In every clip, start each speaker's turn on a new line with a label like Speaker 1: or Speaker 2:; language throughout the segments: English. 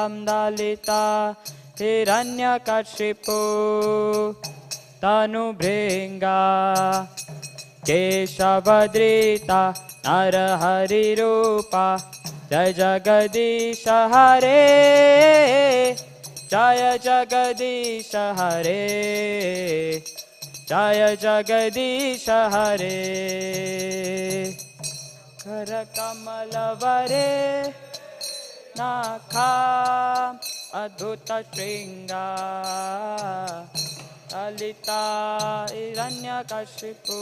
Speaker 1: Dalita Hiranyakashipu Tanubhringa Keshavadrita Narahari Rupa Jai Jagadisha Hare Jaya Jagadisha Hare Jaya Jagadisha Hare Kara Kamalavare Nakha Adhuta Shringa Lalita Hiranyakashipu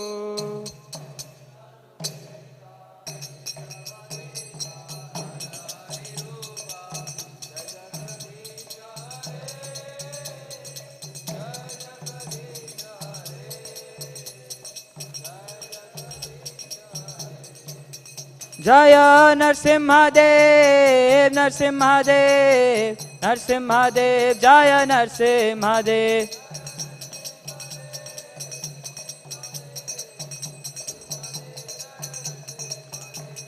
Speaker 1: Jaya Narsimhadev, Narsimhadev, Narsimhadev, Jaya Narsimhadev.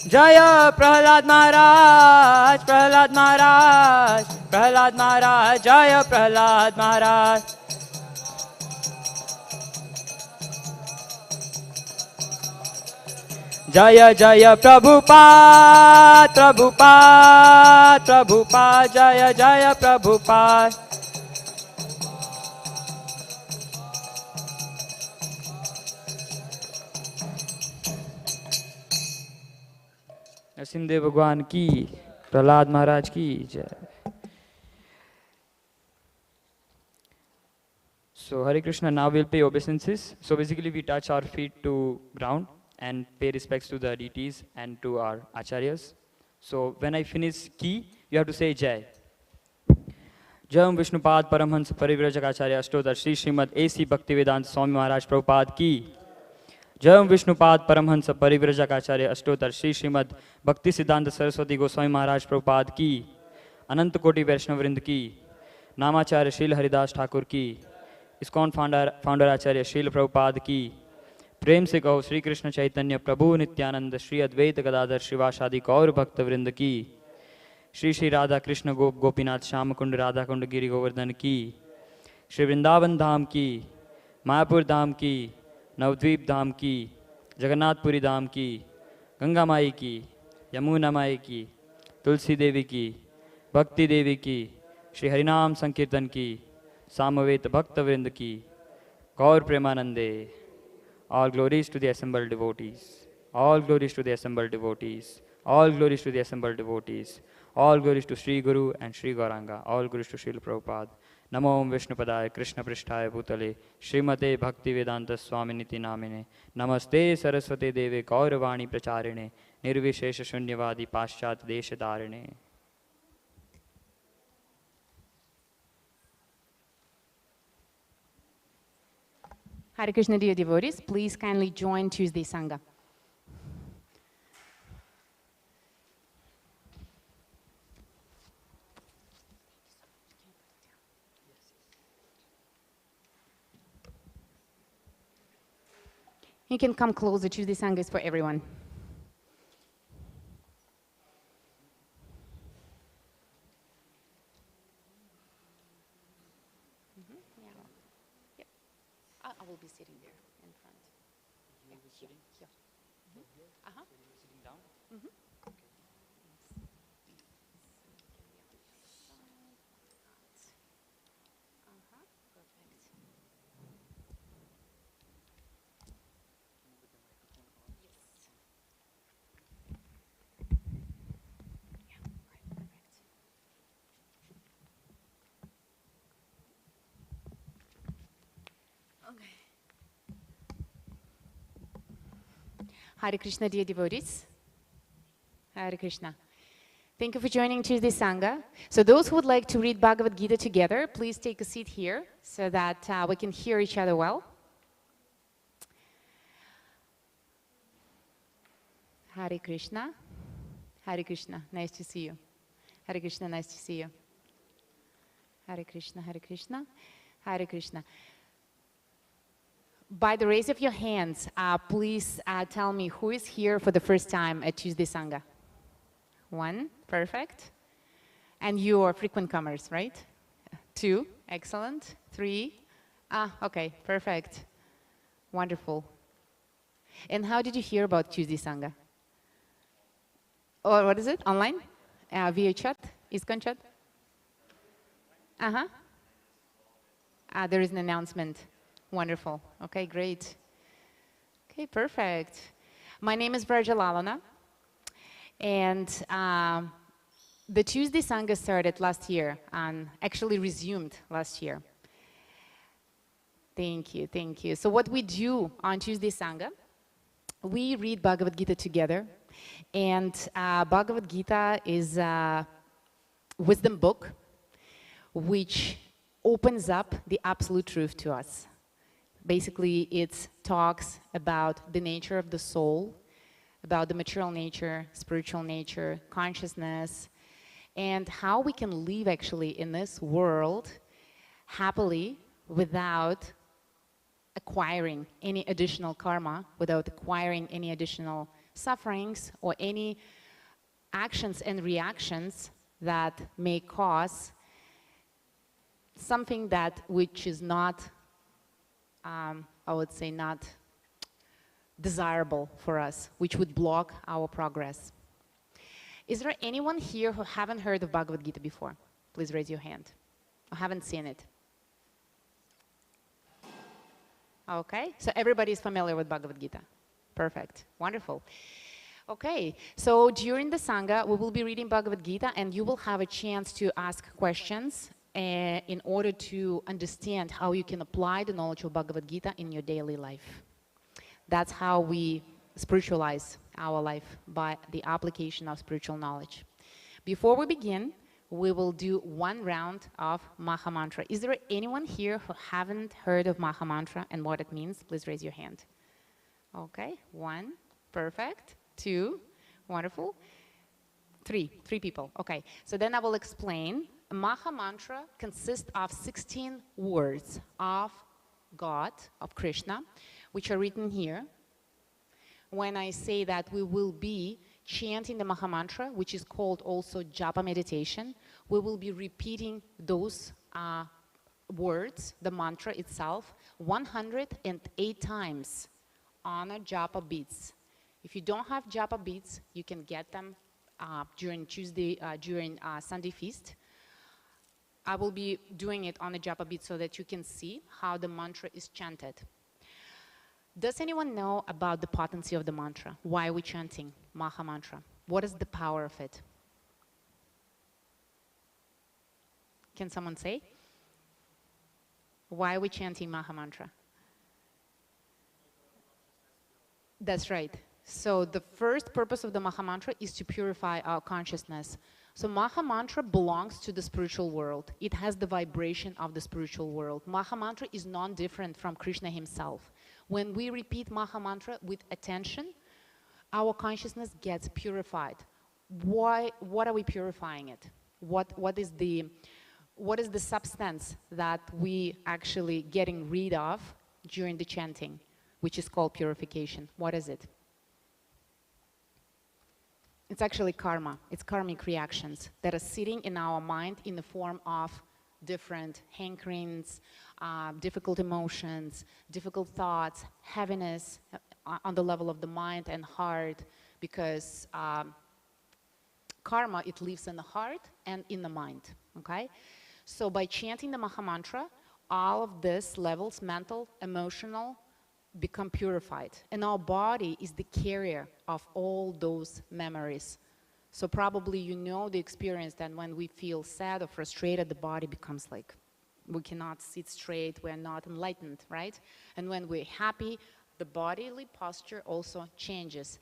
Speaker 1: Jaya Prahlad Maharaj, Prahlad Maharaj, Prahlad Maharaj, Jaya Prahlad Maharaj. Jaya Jaya Prabhupada, Prabhupada, Prabhupada, Jaya Jaya Prabhupada. Narasimhadeva भगवान की, प्रहलाद महाराज की जय. So Hare Krishna, now we'll pay obeisances. So basically we touch our feet to ground and pay respects to the deities and to our acharyas. So when I finish ki, you have to say Jai. Jai Vishnupad Paramhans Parivrajak Acharya Ashtotar Shri Srimad A.C. Bhaktivedanta Swami Maharaj Prabhupada ki. Jai Vishnupad Paramhans Parivrajak Acharya Ashtotar Shri Srimad Bhakti Siddhanta Saraswati Goswami Maharaj Prabhupada ki. Anant Koti Vaishnavrind ki. Namacharya Srila Haridas Thakur ki. ISKCON founder Acharya Srila Prabhupada की. प्रेम से कहो श्री कृष्ण चैतन्य प्रभु नित्यानंद श्री अद्वैत गदाधर शिवासादि गौर भक्त वृंद की. श्री श्री राधा कृष्ण गोपीनाथ श्याम कुंड राधा कुंड गिरि गोवर्धन की. श्री वृंदावन धाम की, मायापुर धाम की, नवद्वीप धाम की, जगन्नाथपुरी धाम की, गंगा माई की, यमुना माई की, तुलसी देवी की, भक्ति देवी की, श्री हरिनाम संकीर्तन की, सामवेद भक्त वृंद की, गौर प्रेमानंदे. All glories to the assembled devotees. All glories to the assembled devotees. All glories to the assembled devotees. All glories to Sri Guru and Sri Gauranga. All glories to Srila Prabhupada. Namo Om Vishnupadaya Krishna Prishtaya Bhutale Srimate Bhakti Vedanta Swaminiti Namine. Namaste Saraswate Deve Gauravani Pracharine Nirvishesha Shunyavadi Paschat Deshadarine.
Speaker 2: Hare Krishna, dear devotees, please kindly join Tuesday Sangha. You can come closer. Tuesday Sangha is for everyone. I will be sitting there in front. You will be sitting here. Uh-huh.
Speaker 1: So you will be sitting down.
Speaker 2: Mm-hmm.
Speaker 1: Okay.
Speaker 2: Perfect.
Speaker 1: With the microphone on.
Speaker 2: Yes. Yeah, right, perfect. Okay. Hare Krishna, dear devotees. Hare Krishna. Thank you for joining Tuesday Sangha. So those who would like to read Bhagavad Gita together, please take a seat here so that we can hear each other well. Hare Krishna. Hare Krishna. Nice to see you. Hare Krishna. Nice to see you. Hare Krishna. Hare Krishna. Hare Krishna. By the raise of your hands, please tell me who is here for the first time at Tuesday Sangha. One, perfect. And you are frequent comers, right? 2, excellent. 3, okay, perfect. Wonderful. And how did you hear about Tuesday Sangha? Or what is it, online? Via chat, ISKCON chat? There is an announcement. Wonderful, okay, great. Okay, perfect. My name is Vraja Lalana, and the Tuesday Sangha started last year and actually resumed last year. Thank you, thank you. So what we do on Tuesday Sangha, we read Bhagavad Gita together, and Bhagavad Gita is a wisdom book which opens up the absolute truth to us. Basically, it talks about the nature of the soul, about the material nature, spiritual nature, consciousness, and how we can live actually in this world happily without acquiring any additional karma, without acquiring any additional sufferings or any actions and reactions that may cause something that which is not, I would say, not desirable for us, which would block our progress. Is there anyone here who haven't heard of Bhagavad Gita before? Please raise your hand. Or haven't seen it? Okay, so everybody is familiar with Bhagavad Gita. Perfect, wonderful. Okay, so during the Sangha, we will be reading Bhagavad Gita and you will have a chance to ask questions in order to understand how you can apply the knowledge of Bhagavad Gita in your daily life. That's how we spiritualize our life, by the application of spiritual knowledge. Before we begin, we will do one round of Maha Mantra. Is there anyone here who haven't heard of Maha Mantra and what it means? Please raise your hand. Okay, 1, perfect. 2, wonderful. 3 people. Okay, so then I will explain. Maha Mantra consists of 16 words of God, of Krishna, which are written here. When I say that we will be chanting the Maha Mantra, which is called also Japa meditation, we will be repeating those words, the mantra itself, 108 times on a Japa beads. If you don't have Japa beads, you can get them during Sunday feast. I will be doing it on a Japa bead so that you can see how the mantra is chanted. Does anyone know about the potency of the mantra? Why are we chanting Maha Mantra? What is the power of it? Can someone say? Why are we chanting Maha Mantra? That's right. So the first purpose of the Maha Mantra is to purify our consciousness. So Maha Mantra belongs to the spiritual world. It has the vibration of the spiritual world. Maha Mantra is non-different from Krishna himself. When we repeat Maha Mantra with attention, our consciousness gets purified. Why? What are we purifying it? What is the substance that we actually getting rid of during the chanting, which is called purification? What is it? It's actually karma. It's karmic reactions that are sitting in our mind in the form of different hankerings, difficult emotions, difficult thoughts, heaviness on the level of the mind and heart, because karma, it lives in the heart and in the mind, okay? So by chanting the Maha Mantra, all of these levels, mental, emotional, become purified. And our body is the carrier of all those memories. So probably you know the experience that when we feel sad or frustrated, the body becomes like, we cannot sit straight, we're not enlightened, right? And when we're happy, the bodily posture also changes.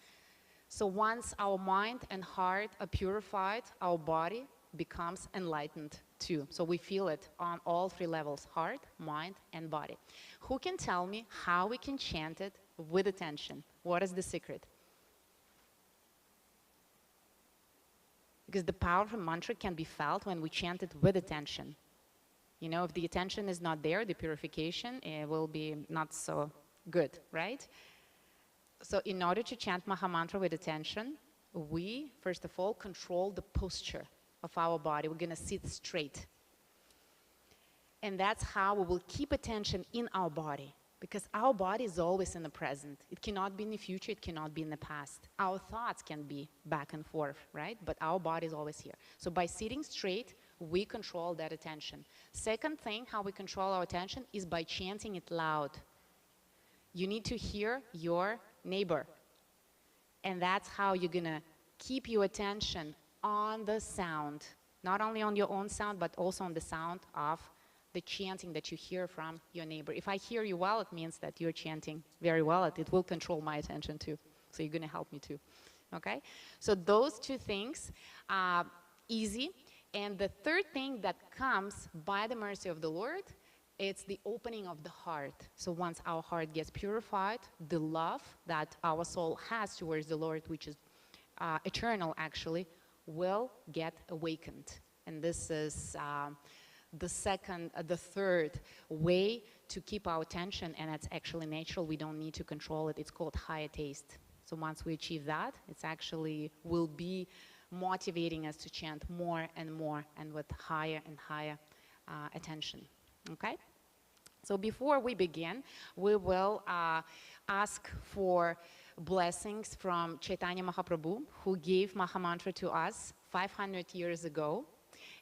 Speaker 2: So once our mind and heart are purified, our body becomes enlightened too. So we feel it on all 3 levels, heart, mind, and body. Who can tell me how we can chant it with attention? What is the secret? Because the power of a mantra can be felt when we chant it with attention. You know, if the attention is not there, the purification will be not so good, right? So in order to chant Maha Mantra with attention, we, first of all, control the posture. of our body. We're going to sit straight. And that's how we will keep attention in our body, because our body is always in the present. It cannot be in the future, it cannot be in the past. Our thoughts can be back and forth, right? But our body is always here. So by sitting straight, we control that attention. Second thing, how we control our attention is by chanting it loud. You need to hear your neighbor. And that's how you're gonna keep your attention on the sound, not only on your own sound, but also on the sound of the chanting that you hear from your neighbor. If I hear you well, it means that you're chanting very well. It will control my attention too. So you're gonna help me too, okay? So those two things are easy. And the third thing that comes by the mercy of the Lord, it's the opening of the heart. So once our heart gets purified, the love that our soul has towards the Lord, which is eternal actually, will get awakened. And this is the third way to keep our attention, and it's actually natural. We don't need to control it. It's called higher taste. So once we achieve that, it's actually will be motivating us to chant more and more and with higher and higher attention. Okay? So before we begin, we will ask for blessings from Chaitanya Mahaprabhu, who gave Mahamantra to us 500 years ago.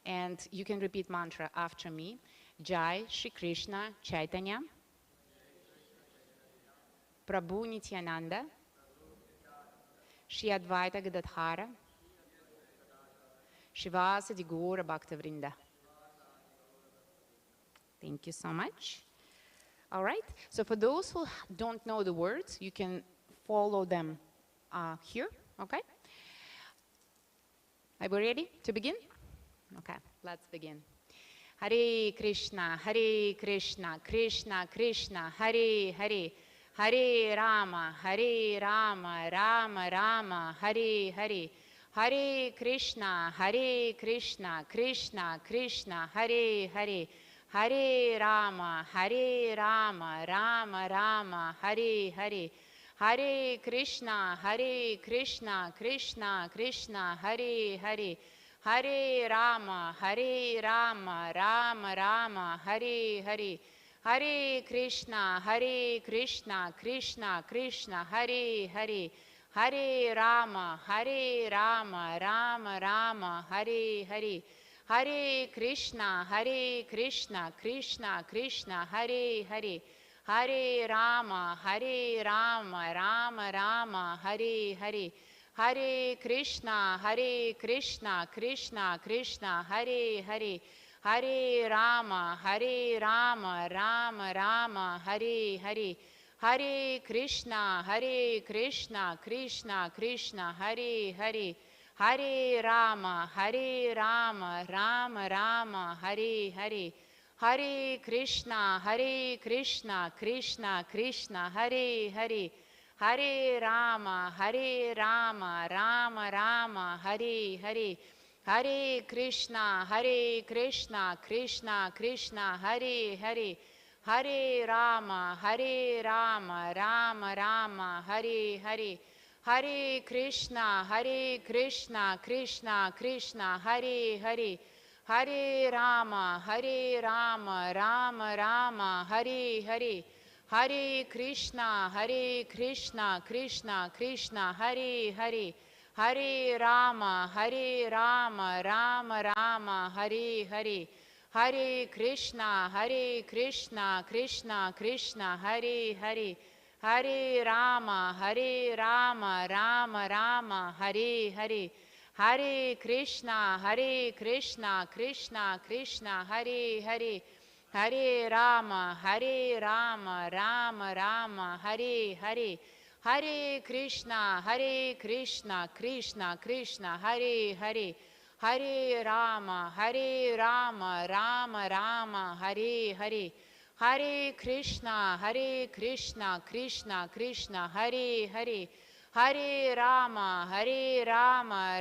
Speaker 2: And you can repeat mantra after me. Jai Shri Krishna Chaitanya Prabhu Nityananda Shri Advaita Gadadhara Shivasadi Gaura Bhaktavrinda. Thank you so much. All right, so for those who don't know the words, you can follow them here, okay? Are we ready to begin? Okay, let's begin. Hare Krishna, Krishna Krishna, Hare Hare, Hare Rama, Rama Rama, Hare Hare, Hare Krishna, Krishna Krishna, Hare Hare, Hare Rama, Rama Rama, Hare Hare, Hare Krishna, Krishna Krishna, Hare Hare, Hare Rama, Rama Rama, Hare Hare, Hare Krishna, Krishna Krishna, Hare Hare, Hare Rama, Rama Rama, Hare Hare, Hare Krishna, Krishna Krishna, Hare Hare, Hare Rama, Rama Rama, Hare Hare, Hare Krishna, Krishna Krishna, Hare Hare, Hare Rama, Rama Rama, Hare Hare, Hare Krishna, Krishna Krishna, Hare Hare, Hare Rama, Rama Rama, Hare Hare, Hare Krishna, Krishna Krishna, Hare Hare, Hare Rama, Rama Rama, Hare Hare, Hare Krishna, Krishna Krishna, Hare Hare, Hare Rama, Rama Rama, Hare Hare, Hare Krishna, Krishna Krishna, Hare Hare, Hare Rama, Rama Rama, Hare Hare, Hare Krishna, Krishna Krishna, Hare Hare, Hare Rama, Rama Rama, Hare Hare, Hare Krishna, Krishna Krishna, Hare Hare, Hare Rama, Rama Rama, Hare Hare, Hare Krishna, Krishna Krishna, Hare Hare, Hare Rama, Rama Rama, Hare Hare, Hare Krishna, Krishna Krishna, Hare Hare, Hare Rama, Rama Rama, Hare Hare, Hare Krishna, Krishna Krishna, Hare Hare, Hare Rama,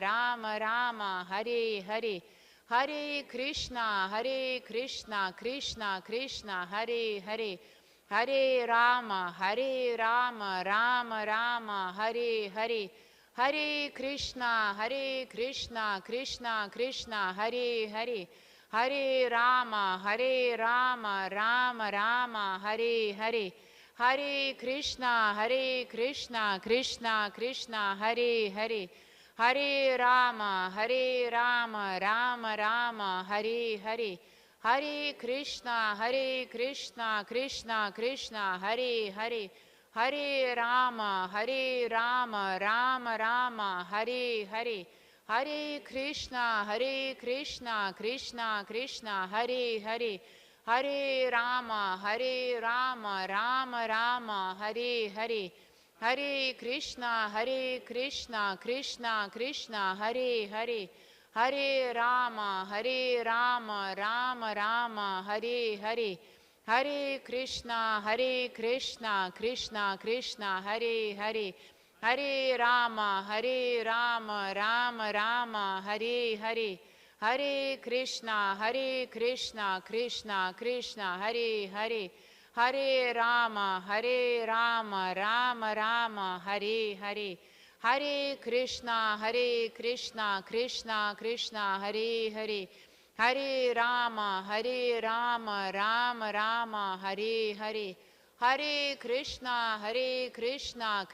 Speaker 2: Rama Rama, Hare Hare, Hare Krishna, Krishna Krishna, Hare Hare, Hare Rama, Rama Rama, Hare Hare, Hare Krishna, Krishna Krishna, Hare Hare, Hare Rama, Rama Rama, Hare Hare, Hare Krishna, Krishna Krishna, Hare Hare, Hare Rama, Rama Rama, Hare Hare, Hare Krishna, Krishna Krishna, Hare Hare, Hare Rama, Rama Rama, Hare Hare, Hare Krishna, Krishna Krishna, Hare Hare, Hare Rama, Rama Rama, Hare Hare, Hare Krishna, Krishna Krishna, Hare Hare, Hare Rama, Rama Rama, Hare Hare, Hare Krishna, Krishna Krishna, Hare Hare, Hare Rama, Rama Rama, Hare Hare, Hare Krishna, Krishna Krishna, Hare Hare, Hare Rama, Rama Rama, Hare Hare, Hare Krishna, Krishna Krishna, Hare Hare, Hare Rama, Rama Rama, Hare Hare, Hare Krishna,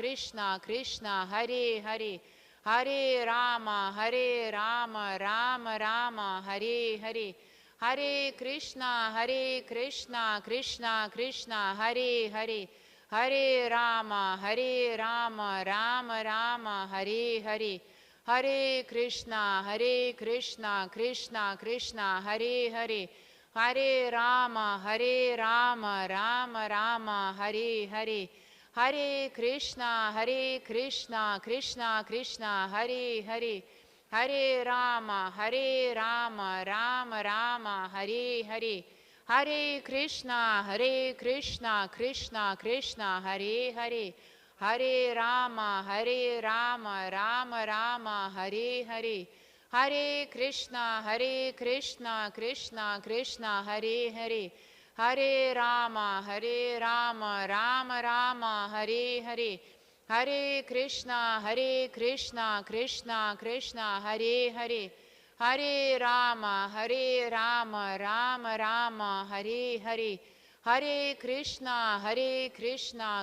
Speaker 2: Krishna Krishna, Hare Hare, Hare Rama, Rama Rama, Hare Hare, Hare Krishna, Krishna Krishna, Hare Hare, Hare Rama, Rama Rama, Hare Hare, Hare Krishna, Krishna Krishna, Hare Hare, Hare Rama, Rama Rama, Hare Hare, Hare Krishna, Krishna Krishna, Hare Hare, Hare Rama, Rama Rama, Hare Hare, Hare Krishna, Krishna Krishna, Hare Hare, Hare Rama, Rama Rama, Hare Hare, Hare Krishna, Krishna Krishna, Hare Hare, Hare Rama, Rama Rama, Hare Hare, Hare Krishna, Krishna Krishna, Hare Hare, Hare Rama, Rama Rama, Hare Hare, Hare Krishna, Krishna Krishna, Hare Hare, Hare Rama, Rama Rama, Hare Hare, Hare Krishna,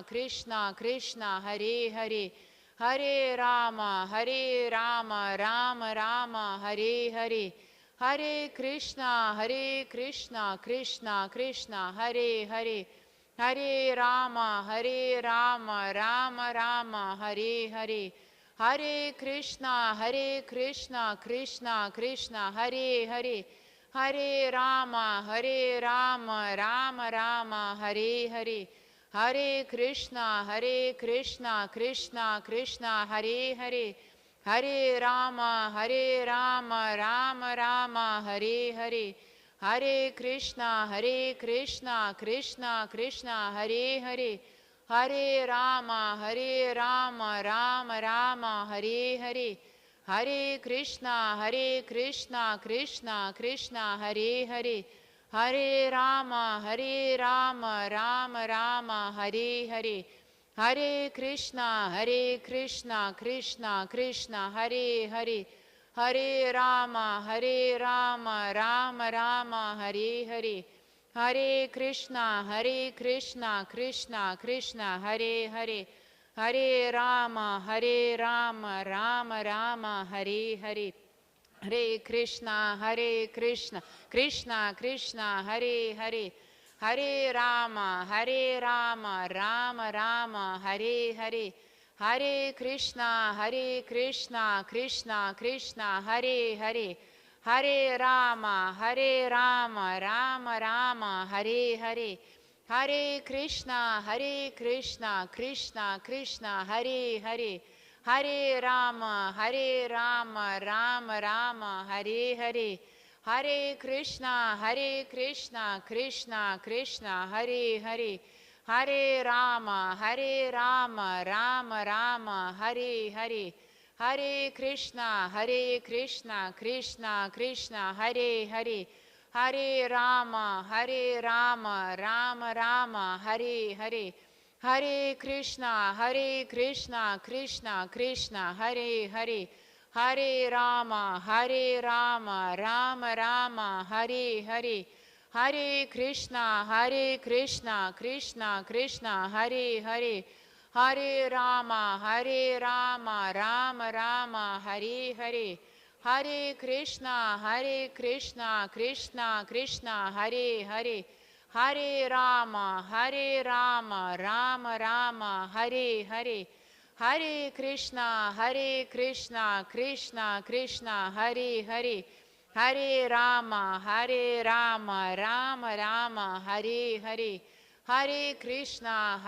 Speaker 2: Krishna Krishna, Hare Hare, Hare Rama, Rama Rama, Hare Hare, Hare Krishna, Krishna Krishna, Hare Hare, Hare Rama, Rama Rama, Hare Hare, Hare Krishna, Krishna Krishna, Hare Hare, Hare Rama, Rama Rama, Hare Hare, Hare Krishna, Krishna Krishna, Hare Hare, Hare Rama, Rama Rama, Hare Hare, Hare Krishna, Krishna Krishna, Hare Hare, Hare Rama, Rama Rama, Hare Hare, Hare Krishna, Krishna Krishna, Hare Hare, Hare Rama, Rama Rama, Hare Hare, Hare Krishna, Krishna Krishna, Hare Hare, Hare Rama, Rama Rama, Hare Hare, Hare Krishna, Krishna Krishna, Hare Hare, Hare Rama, Rama Rama, Hare Hare, Hare Krishna, Krishna Krishna, Hare Hare, Hare Rama, Rama Rama, Hare Hare, Hare Krishna, Krishna Krishna, Hare Hare, Hare Rama, Rama Rama, Hare Hare, Hare Krishna, Krishna Krishna, Hare Hare, Hare Rama, Rama Rama, Hare Hare, Hare Krishna, Krishna Krishna, Hare Hare, Hare Rama, Rama Rama, Hare Hare, Hare Krishna, Krishna Krishna, Hare Hare, Hare Rama, Rama Rama, Hare Hare, Hare Krishna, Krishna Krishna, Hare Hare, Hare Rama, Rama Rama, Hare Hare, Hare Krishna, Krishna Krishna, Hare Hare, Hare Rama, Rama Rama, Hare Hare, Hare Krishna, Krishna Krishna, Hare Hare, Hare Rama, Rama Rama, Hare Hare, Hare Krishna,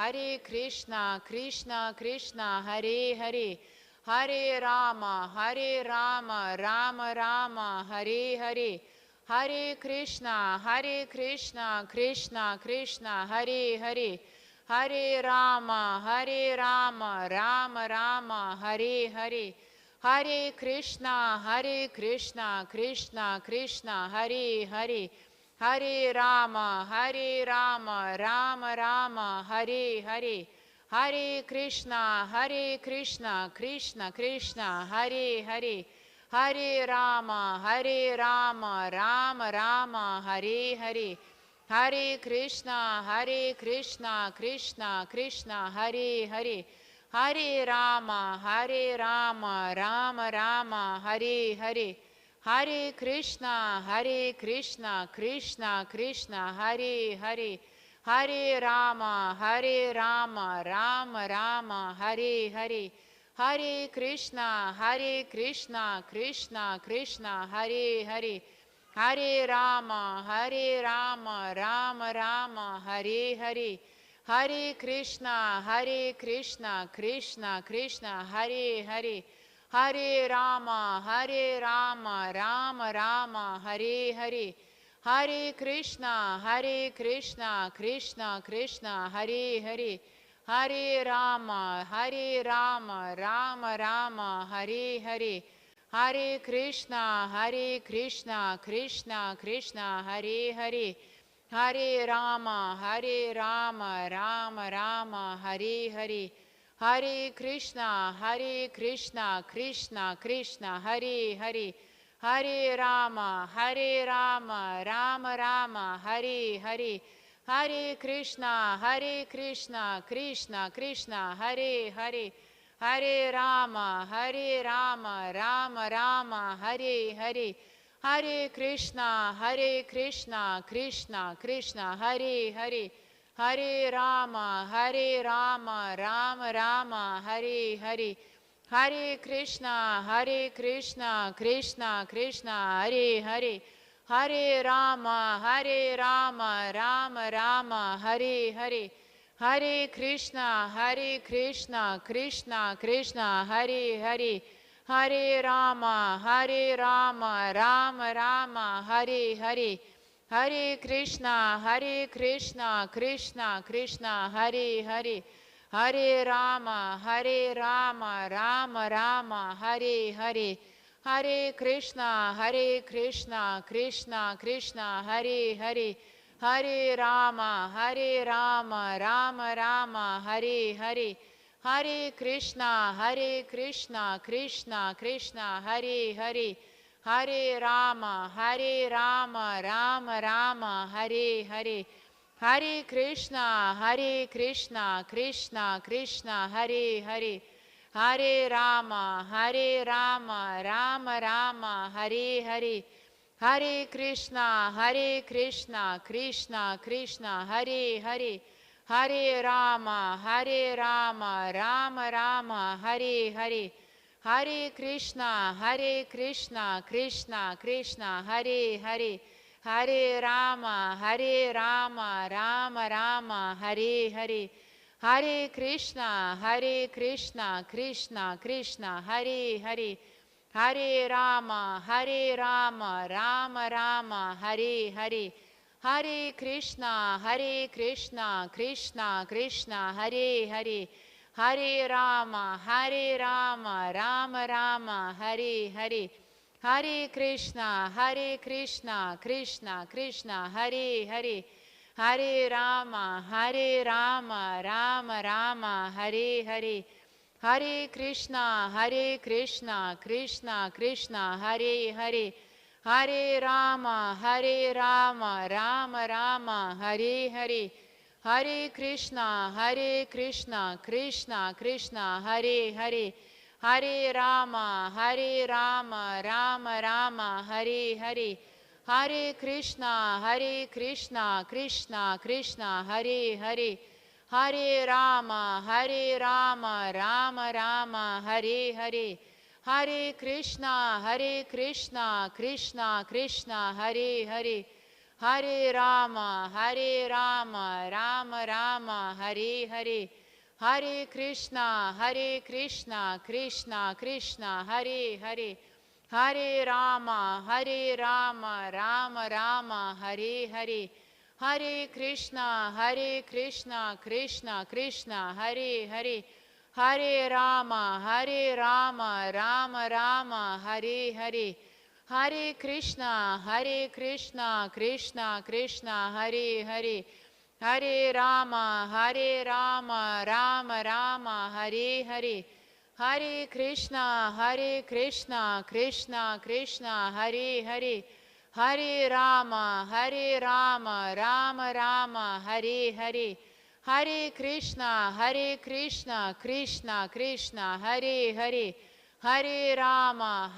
Speaker 2: Krishna Krishna, Hare Hare, Hare Rama, Rama Rama, Hare Hare, Hare Krishna, Krishna Krishna, Hare Hare, Hare Rama, Rama Rama, Hare Hare, Hare Krishna, Krishna Krishna, Hare Hare, Hare Rama, Rama Rama, Hare Hare, Hare Krishna, Krishna Krishna, Hare Hare, Hare Rama, Rama Rama, Hare Hare, Hare Krishna, Krishna Krishna, Hare Hare, Hare Rama, Rama Rama, Hare Hare, Hare Krishna, Krishna Krishna, Hare Hare, Hare Rama, Rama Rama, Hare Hare, Hare Krishna, Krishna Krishna, Hare Hare, Hare Rama, Rama Rama, Hare Hare, Hare Krishna, Krishna Krishna, Hare Hare, Hare Rama, Rama Rama, Hare Hare, Hare Krishna, Krishna Krishna, Hare Hare, Hare Rama, Rama Rama, Hare Hare, Hare Krishna, Krishna Krishna, Hare Hare, Hare Rama, Rama Rama, Hare Hare, Hare Krishna, Krishna Krishna, Hare Hare, Hare Rama, Rama Rama, Hare Hare, Hare Krishna, Krishna Krishna, Hare Hare, Hare Rama, Rama Rama, Hare Hare, Hare Krishna, Krishna Krishna, Hare Hare, Hare Rama, Rama Rama, Hare Hare, Hare Krishna, Krishna Krishna, Hare Hare, Hare Rama, Rama Rama, Hare Hare, Hare Krishna, Krishna Krishna, Hare Hare, Hare Rama, Rama Rama, Hare Hare, Hare Krishna, Krishna Krishna, Hare Hare, Hare Rama, Rama Rama, Hare Hare, Hare Krishna, Krishna Krishna, Hare Hare, Hare Rama, Rama Rama, Hare Hare, Hare Krishna, Krishna Krishna, Hare Hare, Hare Rama, Rama Rama, Hare Hare, Hare Krishna, Krishna Krishna, Hare Hare, Hare Rama, Rama Rama, Hare Hare, Hare Krishna, Krishna Krishna, Hare Hare, Hare Rama, Rama Rama, Hare Hare, Hare Krishna, Krishna Krishna, Hare Hare, Hare Rama, Rama Rama, Hare Hare, Hare Krishna, Krishna Krishna, Hare Hare, Hare Rama, Rama Rama, Hare Hare, Hare Krishna, Krishna Krishna, Hare Hare, Hare Rama, Rama Rama, Hare Hare, Hare Krishna, Krishna Krishna, Hare Hare, Hare Rama, Rama Rama, Hare Hare. Hare Krishna, Krishna Krishna, Hare Hare. Hare Rama, Rama Rama, Hare Hare. Hare Krishna, Krishna Krishna, Hare Hare. Hare Rama, Rama Rama, Hare Hare. Hare Krishna, Krishna Krishna, Hare Hare. Hare Rama, Rama Rama, Hare Hare. Hare Krishna, Krishna Krishna, Hare Hare. Hare Rama, Rama Rama, Hare Hare. Hare Krishna, Krishna Krishna, Hare Hare. Hare Rama, Rama Rama, Hare Hare. Hare Krishna, Krishna Krishna, Hare Hare. Hare Rama, Rama Rama, Hare Hare. Hare Krishna, Krishna Krishna, Hare Hare. Hare Rama, Rama Rama, Hare Hare. Hare Krishna, Krishna Krishna, Hare Hare. Hare Rama, Rama Rama, Hare Hare. Hare Krishna, Krishna Krishna, Hare Hare. Hare Rama,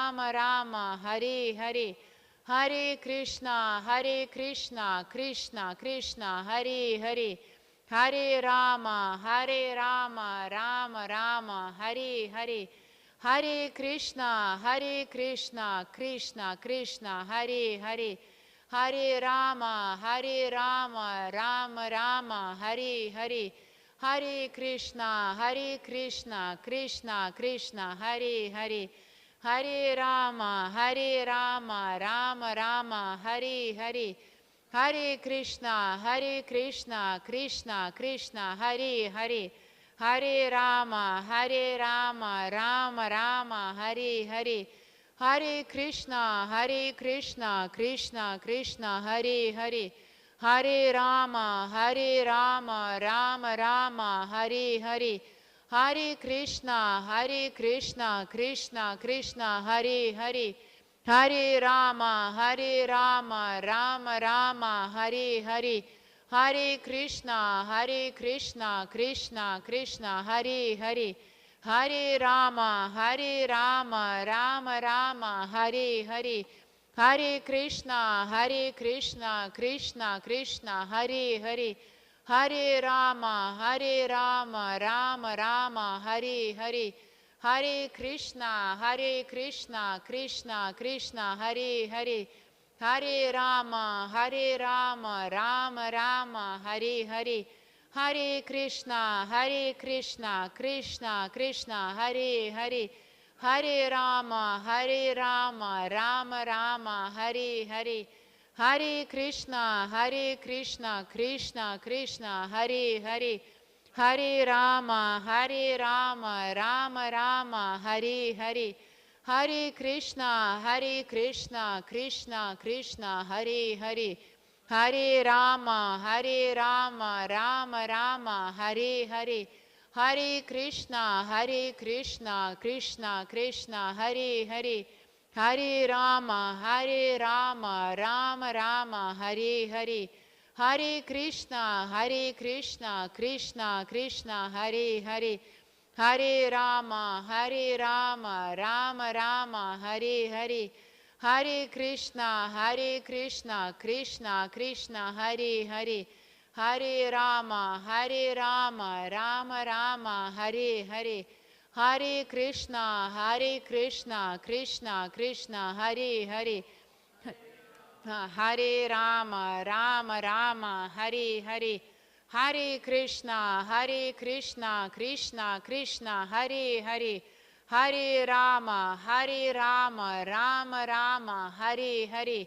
Speaker 2: Rama Rama, Hare Hare. Hare Krishna, Krishna Krishna, Hare Hare. Hare Rama, Rama Rama, Hare Hare. Hare Krishna, Krishna Krishna, Hare Hare. Hare Rama, Rama Rama, Hare Hare. Hare Krishna, Krishna Krishna, Hare Hare. Hare Rama, Rama Rama, Hare Hare. Hare Krishna, Krishna Krishna, Hare Hare. Hare Rama, Rama Rama, Hare Hare. Hare Krishna, Krishna Krishna, Hare Hare. Hare Rama, Rama Rama, Hare Hare. Hare Krishna, Krishna Krishna, Hare Hare. Hare Rama, Rama Rama, Hare Hare. Hare Krishna, Krishna Krishna, Hare Hare. Hare Rama, Rama Rama, Hare Hare. Hare Krishna, Krishna Krishna, Hare Hare. Hare Rama, Rama Rama, Hare Hare. Hare Krishna, Krishna Krishna, Hare Hare. Hare Rama, Rama Rama, Hare Hare. Hare Krishna, Krishna Krishna, Hare Hare. Hare Rama, Rama Rama, Hare Hare. Hare Krishna, Krishna Krishna, Hare Hare. Hare Rama, Rama Rama, Hare Hare. Hare Krishna, Krishna Krishna, Hare Hare. Hare Rama, Rama Rama, Hare Hare. Hare Krishna, Krishna Krishna, Hare Hare. Hare Rama, Rama Rama, Hare Hare. Hare Krishna, Krishna Krishna, Hare Hare. Hare Rama, Rama Rama, Hare Hare. Hare Krishna, Krishna Krishna, Hare Hare. Hare Rama, Rama Rama, Hare Hare. Hare Krishna, Krishna Krishna, Hare Hare. Hare Rama, Rama, Hare Hare. Hare Krishna, Krishna Krishna, Hare Hare. Hare Rama, Rama Rama, Hare Hare.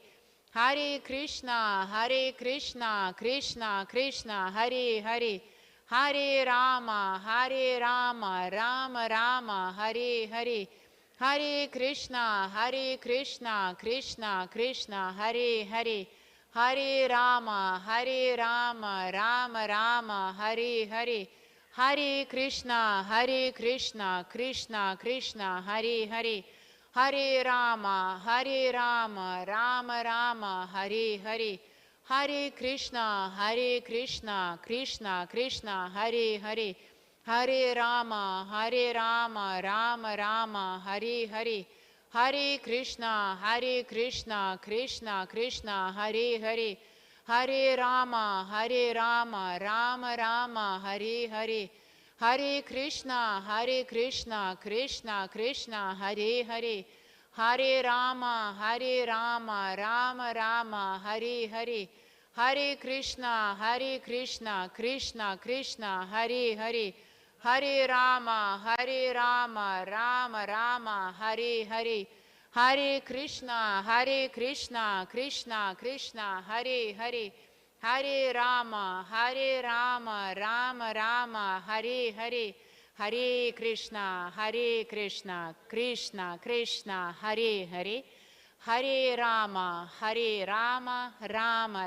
Speaker 2: Hare Krishna, Krishna Krishna, Hare Hare. Hare Rama, Rama Rama, Hare Hare. Hare Krishna, Krishna Krishna, Hare Hare. Hare Rama, Rama Rama, Hare Hare. Hare Krishna, Krishna Krishna, Hare Hare. Hare Rama, Rama Rama, Hare Hare. Hare Krishna, Krishna Krishna, Hare Hare. Hare Rama, Rama Rama, Hare Hare. Hare Krishna, Krishna Krishna, Hare Hare. Hare Rama, Rama Rama, Hare Hare. Hare Krishna, Krishna Krishna, Hare Hare. Hare Rama, Rama Rama, Hare Hare. Hare Krishna, Krishna Krishna, Hare Hare. Hare Rama, Rama Rama, Hare Hare. Hare Krishna, Krishna Krishna, Hare Hare. Hare Rama, Rama Rama, Hare Hare. Hare Krishna, Krishna Krishna, Hare Hare. Hare Rama, Rama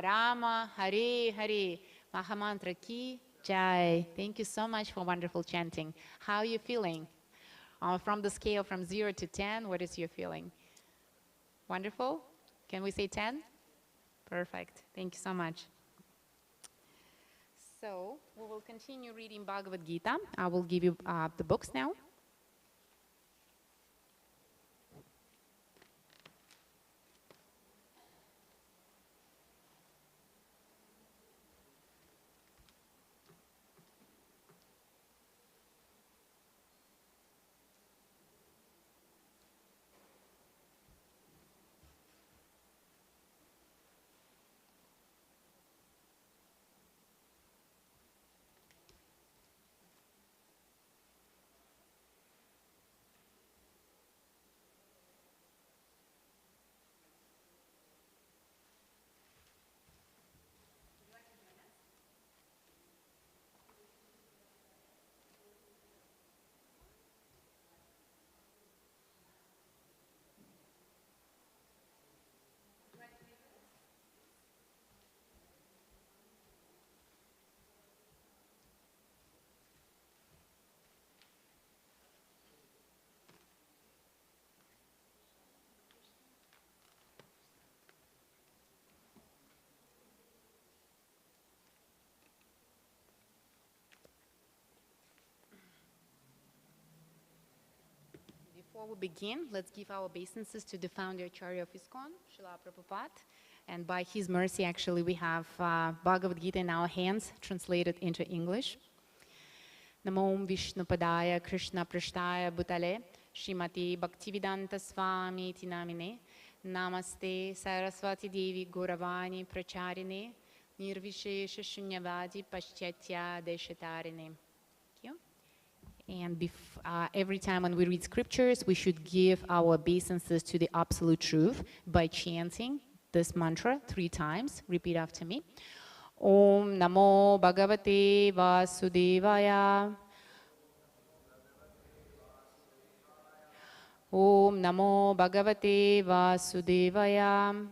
Speaker 2: Rama, Hare Hare. Mahamantra ki jai. Thank you so much for wonderful chanting. How are you feeling? From the scale from 0 to 10, what is your feeling? Wonderful? Can we say 10? Perfect. Thank you so much. So we will continue reading Bhagavad Gita. I will give you the books now. Before we begin, let's give our obeisances to the founder Acharya of ISKCON, Srila Prabhupada. And by his mercy, actually, we have Bhagavad Gita in our hands, translated into English. Namo Vishnu Padaya Krishna Prashtaya Bhutale Srimati Bhaktivedanta Swami Iti Namine Namaste Saraswati Devi Gauravani Pracharine Nirvishesha Shunyavadi Paschatya Deshatarine. And every time when we read scriptures, we should give our obeisances to the absolute truth by chanting this mantra 3 times. Repeat after me. Om Namo Bhagavate Vasudevaya. Om Namo Bhagavate Vasudevaya.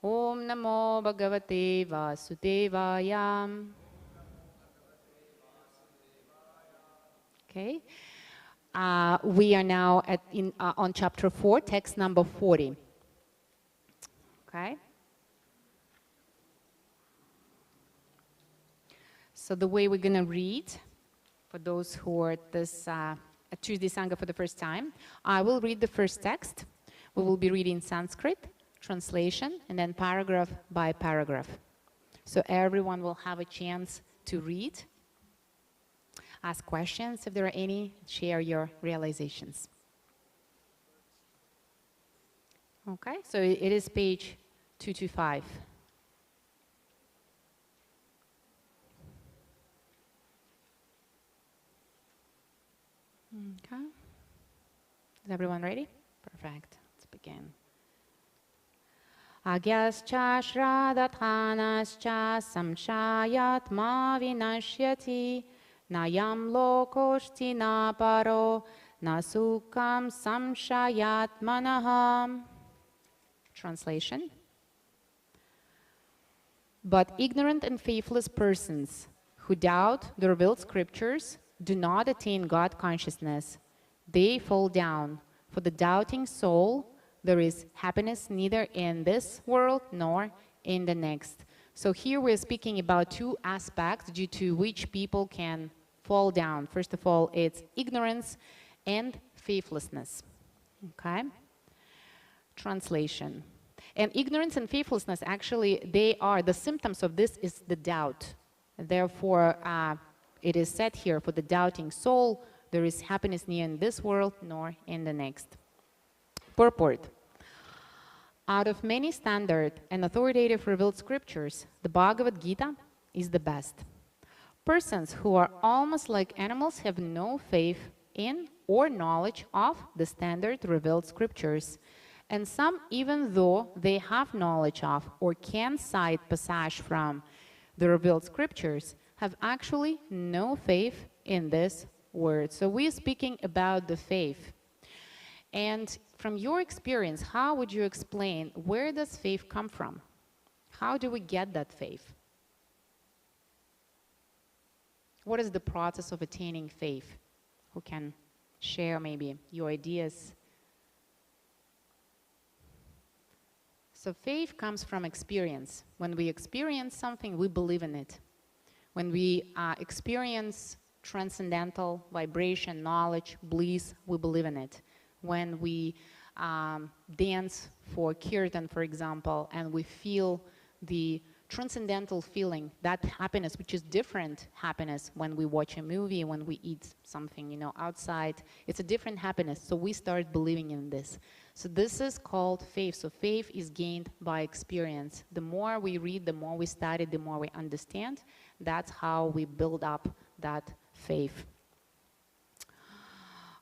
Speaker 2: Om Namo Bhagavate Vasudevaya. Okay. We are now on chapter 4, text number 40. Okay. So the way we're going to read, for those who are at this Tuesday Sangha for the first time, I will read the first text. We will be reading Sanskrit, translation, and then paragraph by paragraph. So everyone will have a chance to read, ask questions if there are any, share your realizations. Okay, so it is page 225. Okay. Is everyone ready? Perfect. Let's begin. Agyascha shradathanascha samshayatma vinashyati nayam lokoshti na paro nasukam samshayatmanaham. Translation. But ignorant and faithless persons who doubt the revealed scriptures do not attain God consciousness. They fall down. For the doubting soul, there is happiness neither in this world nor in the next. So here we're speaking about two aspects due to which people can fall down. First of all, it's ignorance and faithlessness. Okay? Translation. And ignorance and faithlessness, actually, they are, the symptoms of this is the doubt. Therefore, it is said here, for the doubting soul, there is happiness neither in this world nor in the next. Purport. Out of many standard and authoritative revealed scriptures, the Bhagavad Gita is the best. Persons who are almost like animals have no faith in or knowledge of the standard revealed scriptures. And some, even though they have knowledge of or can cite passage from the revealed scriptures, have actually no faith in this word. So we're speaking about the faith. And from your experience, how would you explain where does faith come from? How do we get that faith? What is the process of attaining faith? Who can share maybe your ideas? So faith comes from experience. When we experience something, we believe in it. When we experience transcendental vibration, knowledge, bliss, we believe in it. When we dance for kirtan, for example, and we feel the transcendental feeling, that happiness, which is different happiness when we watch a movie, when we eat something, you know, outside, it's a different happiness. So we start believing in this. So this is called faith. So faith is gained by experience. The more we read, the more we study, the more we understand. That's how we build up that faith.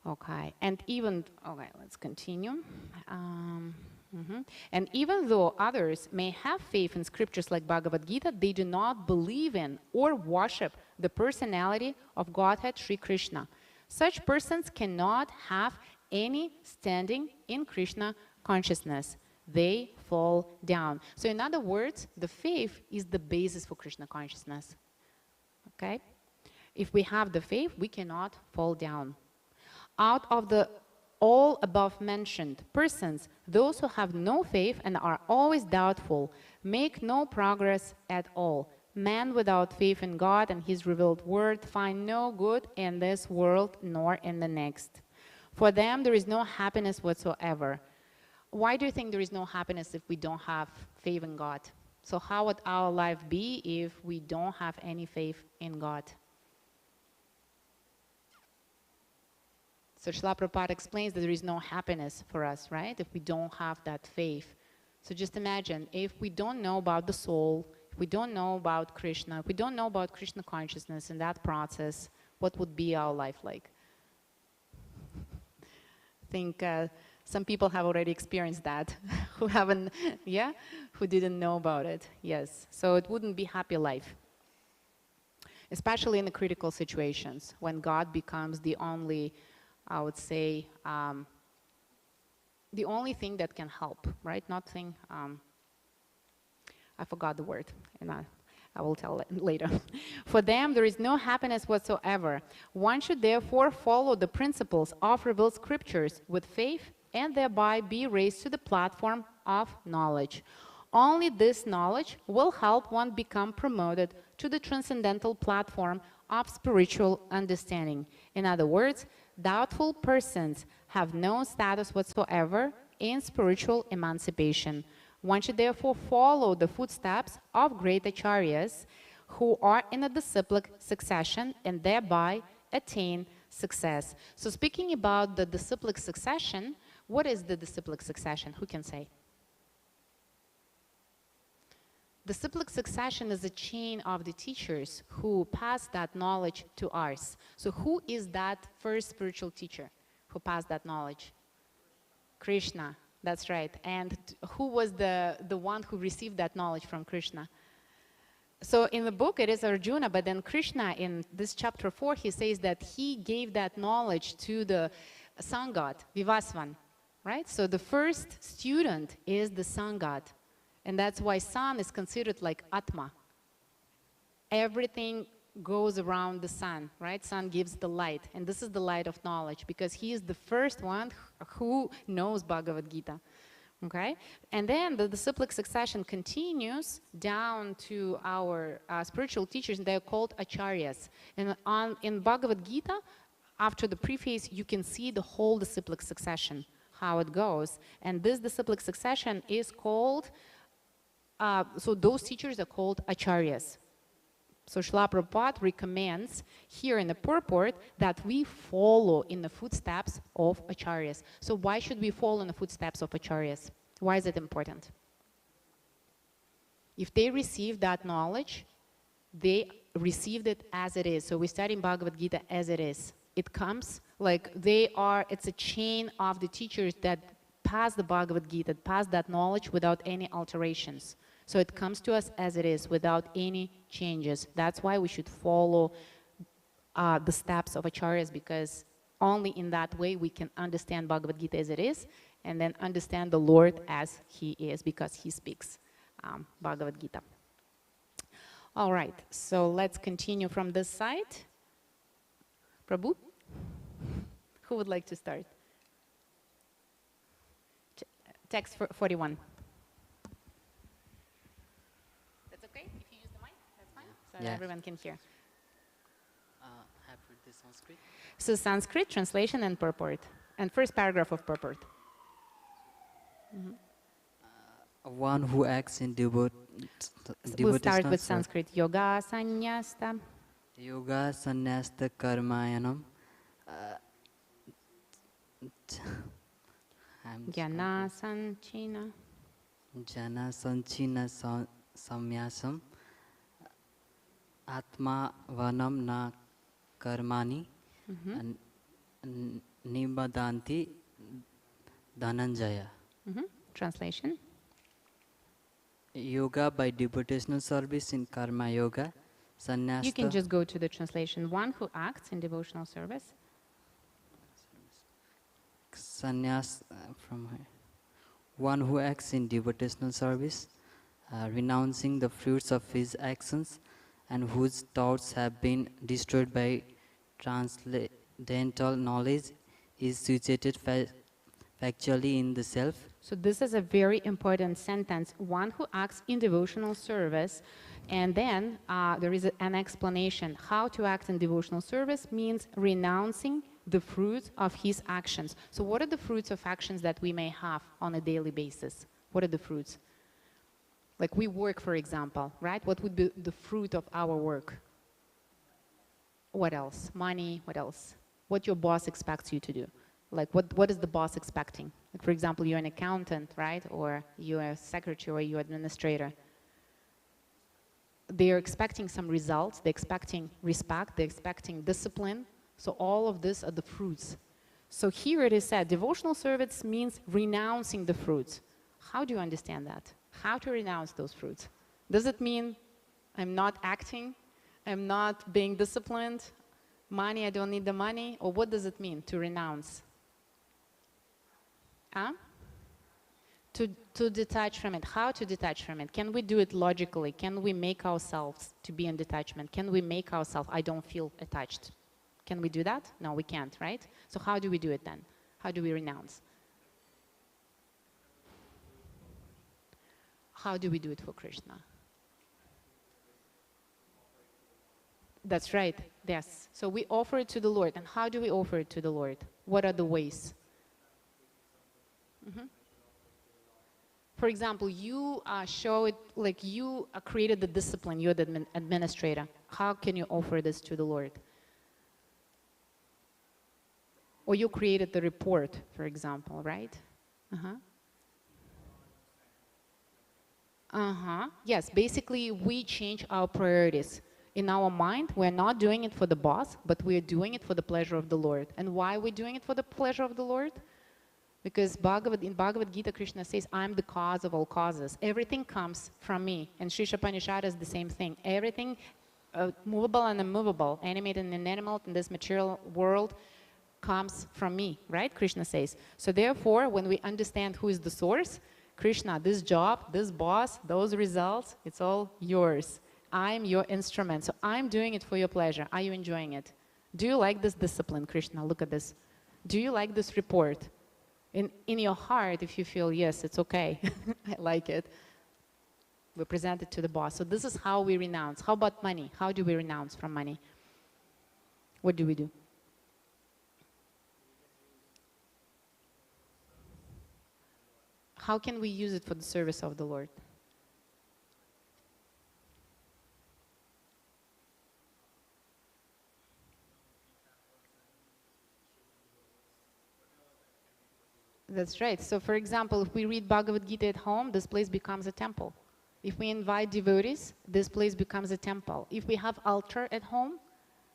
Speaker 2: Okay, and even, okay, let's continue. And even though others may have faith in scriptures like Bhagavad Gita, they do not believe in or worship the personality of Godhead Sri Krishna. Such persons cannot have any standing in Krishna consciousness. They fall down. So in other words, the faith is the basis for Krishna consciousness. Okay? If we have the faith, we cannot fall down. Out of the all above mentioned persons, those who have no faith and are always doubtful make no progress at all. Man without faith in God and his revealed word find no good in this world nor in the next. For them there is no happiness whatsoever. Why do you think there is no happiness if we don't have faith in God? So how would our life be if we don't have any faith in God? So Srila Prabhupada explains that there is no happiness for us, right, if we don't have that faith. So just imagine, if we don't know about the soul, if we don't know about Krishna, if we don't know about Krishna consciousness in that process, what would be our life like? I think some people have already experienced that, who haven't, yeah, who didn't know about it, yes. So it wouldn't be happy life. Especially in the critical situations, when God becomes the only, I would say, the only thing that can help, right? Nothing, I forgot the word, and I will tell later. For them, there is no happiness whatsoever. One should therefore follow the principles of revealed scriptures with faith and thereby be raised to the platform of knowledge. Only this knowledge will help one become promoted to the transcendental platform of spiritual understanding. In other words, doubtful persons have no status whatsoever in spiritual emancipation. One should therefore follow the footsteps of great acharyas who are in a disciplic succession and thereby attain success. So speaking about the disciplic succession, what is the disciplic succession? Who can say? Disciplic succession is a chain of the teachers who pass that knowledge to us. So who is that first spiritual teacher who passed that knowledge? Krishna, that's right. And who was the one who received that knowledge from Krishna? So in the book it is Arjuna, but then Krishna in this chapter 4, he says that he gave that knowledge to the sun god, Vivasvan. right? So the first student is the sun god. And that's why sun is considered like Atma. Everything goes around the sun, right? Sun gives the light. And this is the light of knowledge because he is the first one who knows Bhagavad Gita. Okay? And then the disciplic succession continues down to our spiritual teachers, and they're called acharyas. And in Bhagavad Gita, after the preface, you can see the whole disciplic succession, how it goes. And this disciplic succession is called, so those teachers are called acharyas. So Srila Prabhupada recommends here in the purport that we follow in the footsteps of acharyas. So why should we follow in the footsteps of acharyas? Why is it important? If they receive that knowledge, they received it as it is. So we study Bhagavad Gita as it is. It comes like it's a chain of the teachers that pass the Bhagavad Gita, pass that knowledge without any alterations. So it comes to us as it is, without any changes. That's why we should follow the steps of acharyas, because only in that way we can understand Bhagavad Gita as it is, and then understand the Lord as he is, because he speaks Bhagavad Gita. All right, so let's continue from this side. Prabhu, who would like to start? Text 41. Okay, if you use the mic, that's fine, so that everyone can hear.
Speaker 3: Have read the Sanskrit.
Speaker 2: So Sanskrit, translation and purport, and first paragraph of purport.
Speaker 3: One who acts in
Speaker 2: We'll start with Sanskrit. Yoga sannyasta.
Speaker 3: Yoga sannyasta karmayanam.
Speaker 2: Jnana sanchina.
Speaker 3: Jana sanchina samyasam. Atma vanam na karmani. Nibadanti dhananjaya.
Speaker 2: Translation.
Speaker 3: Yoga by devotional service in karma yoga. Sannyasta.
Speaker 2: You can just go to the translation. One who acts in devotional service.
Speaker 3: Sannyas from here. One who acts in devotional service, renouncing the fruits of his actions, and whose thoughts have been destroyed by transcendental knowledge, is situated factually in the self.
Speaker 2: So this is a very important sentence. One who acts in devotional service, and then there is an explanation. How to act in devotional service means renouncing the fruits of his actions. So what are the fruits of actions that we may have on a daily basis? What are the fruits? Like we work, for example, right? What would be the fruit of our work? What else? Money, what else? What your boss expects you to do. Like what is the boss expecting? Like for example, you're an accountant, right? Or you're a secretary or you're an administrator. They're expecting some results, they're expecting respect, they're expecting discipline. So all of this are the fruits. So here it is said, devotional service means renouncing the fruits. How do you understand that? How to renounce those fruits? Does it mean I'm not acting? I'm not being disciplined? Money, I don't need the money? Or what does it mean to renounce? To detach from it. How to detach from it? Can we do it logically? Can we make ourselves to be in detachment? Can we make ourselves, I don't feel attached? Can we do that? No, we can't, right? So how do we do it then? How do we renounce? How do we do it for Krishna? That's right, yes. So we offer it to the Lord. And how do we offer it to the Lord? What are the ways? For example, you show it, like you created the discipline, you're the administrator. How can you offer this to the Lord? Or you created the report, for example, right? Yes, basically we change our priorities. In our mind, we're not doing it for the boss, but we're doing it for the pleasure of the Lord. And why are we doing it for the pleasure of the Lord? Because in Bhagavad Gita, Krishna says, I'm the cause of all causes. Everything comes from me. And Sri Upanishad is the same thing. Everything, movable and immovable, animate and inanimate in this material world, comes from me, right? Krishna says. So therefore, when we understand who is the source, Krishna, this job, this boss, those results, it's all yours. I'm your instrument. So I'm doing it for your pleasure. Are you enjoying it? Do you like this discipline, Krishna? Look at this. Do you like this report? In your heart, if you feel, yes, it's okay, I like it, we present it to the boss. So this is how we renounce. How about money? How do we renounce from money? What do we do? How can we use it for the service of the Lord? That's right. So for example, if we read Bhagavad Gita at home, this place becomes a temple. If we invite devotees, this place becomes a temple. If we have altar at home,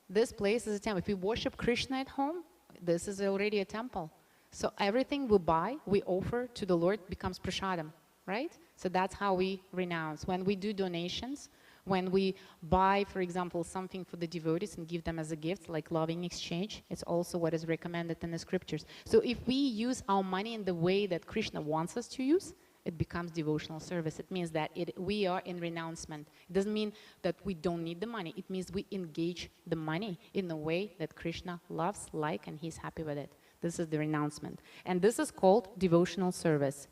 Speaker 2: this place is a temple. If we worship Krishna at home, this is already a temple. So everything we buy, we offer to the Lord becomes prasadam, right? So that's how we renounce. When we do donations, when we buy, for example, something for the devotees and give them as a gift, like loving exchange, it's also what is recommended in the scriptures. So if we use our money in the way that Krishna wants us to use, it becomes devotional service. It means that we are in renouncement. It doesn't mean that we don't need the money. It means we engage the money in the way that Krishna loves, and he's happy with it. This is the renouncement. And this is called devotional service.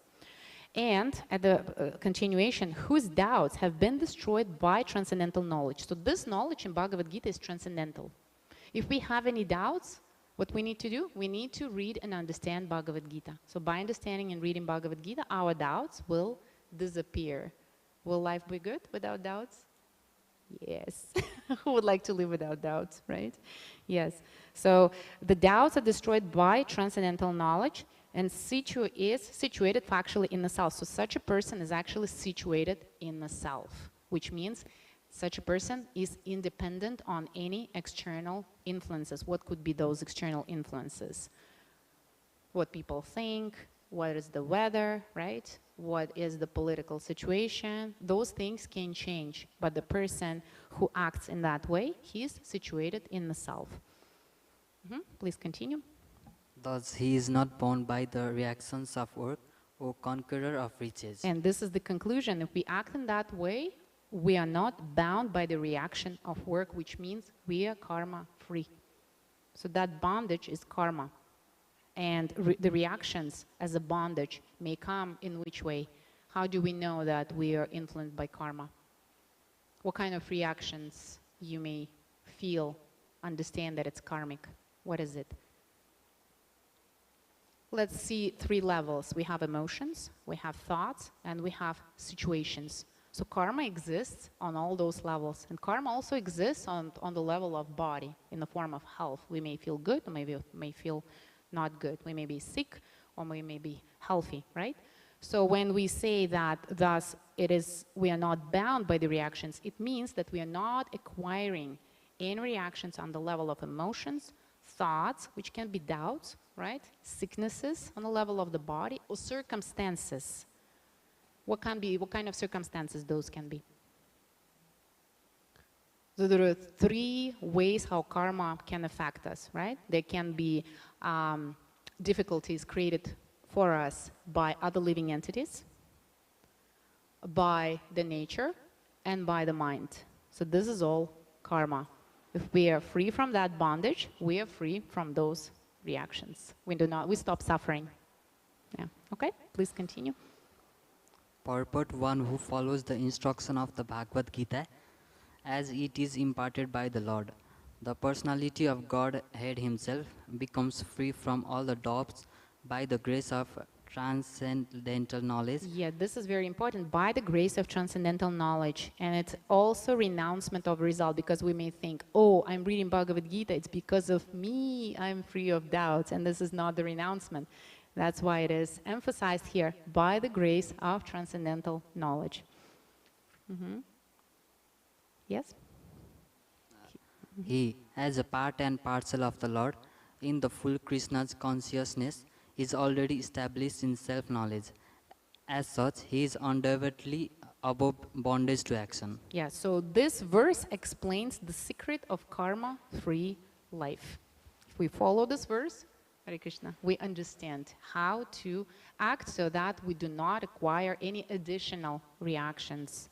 Speaker 2: And at the continuation, whose doubts have been destroyed by transcendental knowledge. So this knowledge in Bhagavad Gita is transcendental. If we have any doubts, what we need to do? We need to read and understand Bhagavad Gita. So by understanding and reading Bhagavad Gita, our doubts will disappear. Will life be good without doubts? Yes. Who would like to live without doubts, right? Yes. So the doubts are destroyed by transcendental knowledge, and is situated factually in the self. So such a person is actually situated in the self, which means such a person is independent on any external influences. What could be those external influences? What people think, what is the weather, right? What is the political situation? Those things can change, but the person who acts in that way, he is situated in the self. Please continue.
Speaker 3: Thus, he is not bound by the reactions of work or conqueror of riches.
Speaker 2: And this is the conclusion. If we act in that way, we are not bound by the reaction of work, which means we are karma free. So that bondage is karma. And the reactions as a bondage may come in which way? How do we know that we are influenced by karma? What kind of reactions you may feel, understand that it's karmic? What is it? Let's see 3 levels. We have emotions, we have thoughts, and we have situations. So karma exists on all those levels. And karma also exists on the level of body, in the form of health. We may feel good, or maybe may feel not good. We may be sick, or we may be healthy, right? So when we say that thus we are not bound by the reactions, it means that we are not acquiring any reactions on the level of emotions, thoughts, which can be doubts, right? Sicknesses on the level of the body, or circumstances. What kind of circumstances those can be? So there are 3 ways how karma can affect us, right? There can be difficulties created for us by other living entities, by the nature, and by the mind. So this is all karma. If we are free from that bondage, we are free from those reactions. We stop suffering. Yeah. Okay, please continue.
Speaker 3: Purport: one who follows the instruction of the Bhagavad Gita as it is imparted by the Lord, the personality of Godhead himself, becomes free from all the doubts by the grace of transcendental knowledge.
Speaker 2: Yeah, this is very important. By the grace of transcendental knowledge. And it's also renouncement of result, because we may think, oh, I'm reading Bhagavad Gita, it's because of me, I'm free of doubts. And this is not the renouncement. That's why it is emphasized here, by the grace of transcendental knowledge. Yes?
Speaker 3: He, as a part and parcel of the Lord, in the full Krishna's consciousness, is already established in self-knowledge. As such, he is undoubtedly above bondage to action.
Speaker 2: Yeah, so this verse explains the secret of karma-free life. If if we follow this verse, Hare Krishna, we understand how to act so that we do not acquire any additional reactions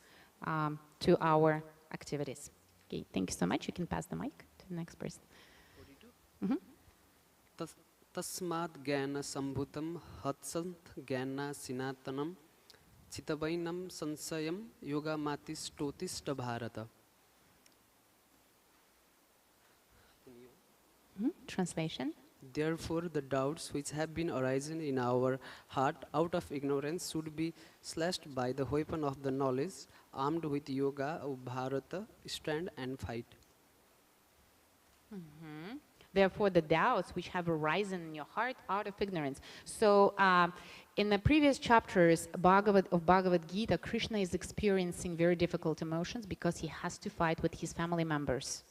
Speaker 2: to our activities. Okay, thank you so much. You can pass the mic to the next person.
Speaker 4: तस्मात् ज्ञान संभूतम हत्संत ज्ञान सिनातनम चितवैनम संशयम योगामातिष्ठोतिष्ठ Bharat.
Speaker 2: Translation.
Speaker 4: Therefore, the doubts which have been arising in our heart out of ignorance should be slashed by the weapon of the knowledge. Armed with yoga, O Bharata, stand and fight.
Speaker 2: Therefore, the doubts which have arisen in your heart out of ignorance. So, in the previous chapters of Bhagavad Gita, Krishna is experiencing very difficult emotions because he has to fight with his family members.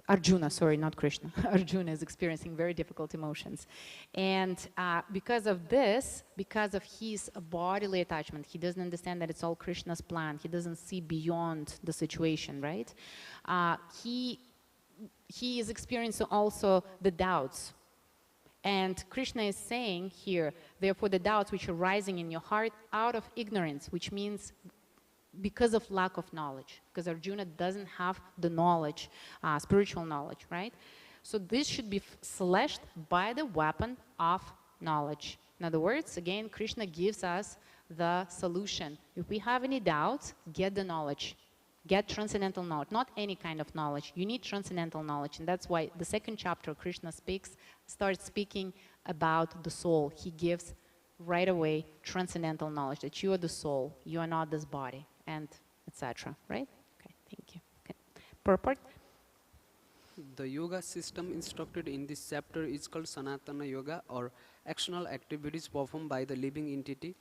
Speaker 2: Arjuna, sorry, not Krishna. Arjuna is experiencing very difficult emotions. And because of this, because of his bodily attachment, he doesn't understand that it's all Krishna's plan. He doesn't see beyond the situation, right? He is experiencing also the doubts. And Krishna is saying here, therefore the doubts which are rising in your heart out of ignorance, which means because of lack of knowledge, because Arjuna doesn't have the knowledge, spiritual knowledge, right? So this should be slashed by the weapon of knowledge. In other words, again, Krishna gives us the solution. If we have any doubts, get the knowledge. Get transcendental knowledge, not any kind of knowledge. You need transcendental knowledge, and that's why the second chapter, Krishna starts speaking about the soul. He gives right away transcendental knowledge, that you are the soul, you are not this body, and etc. Right? Okay, thank you. Okay. Purport?
Speaker 4: The yoga system instructed in this chapter is called Sanatana Yoga, or actional activities performed by the living entity.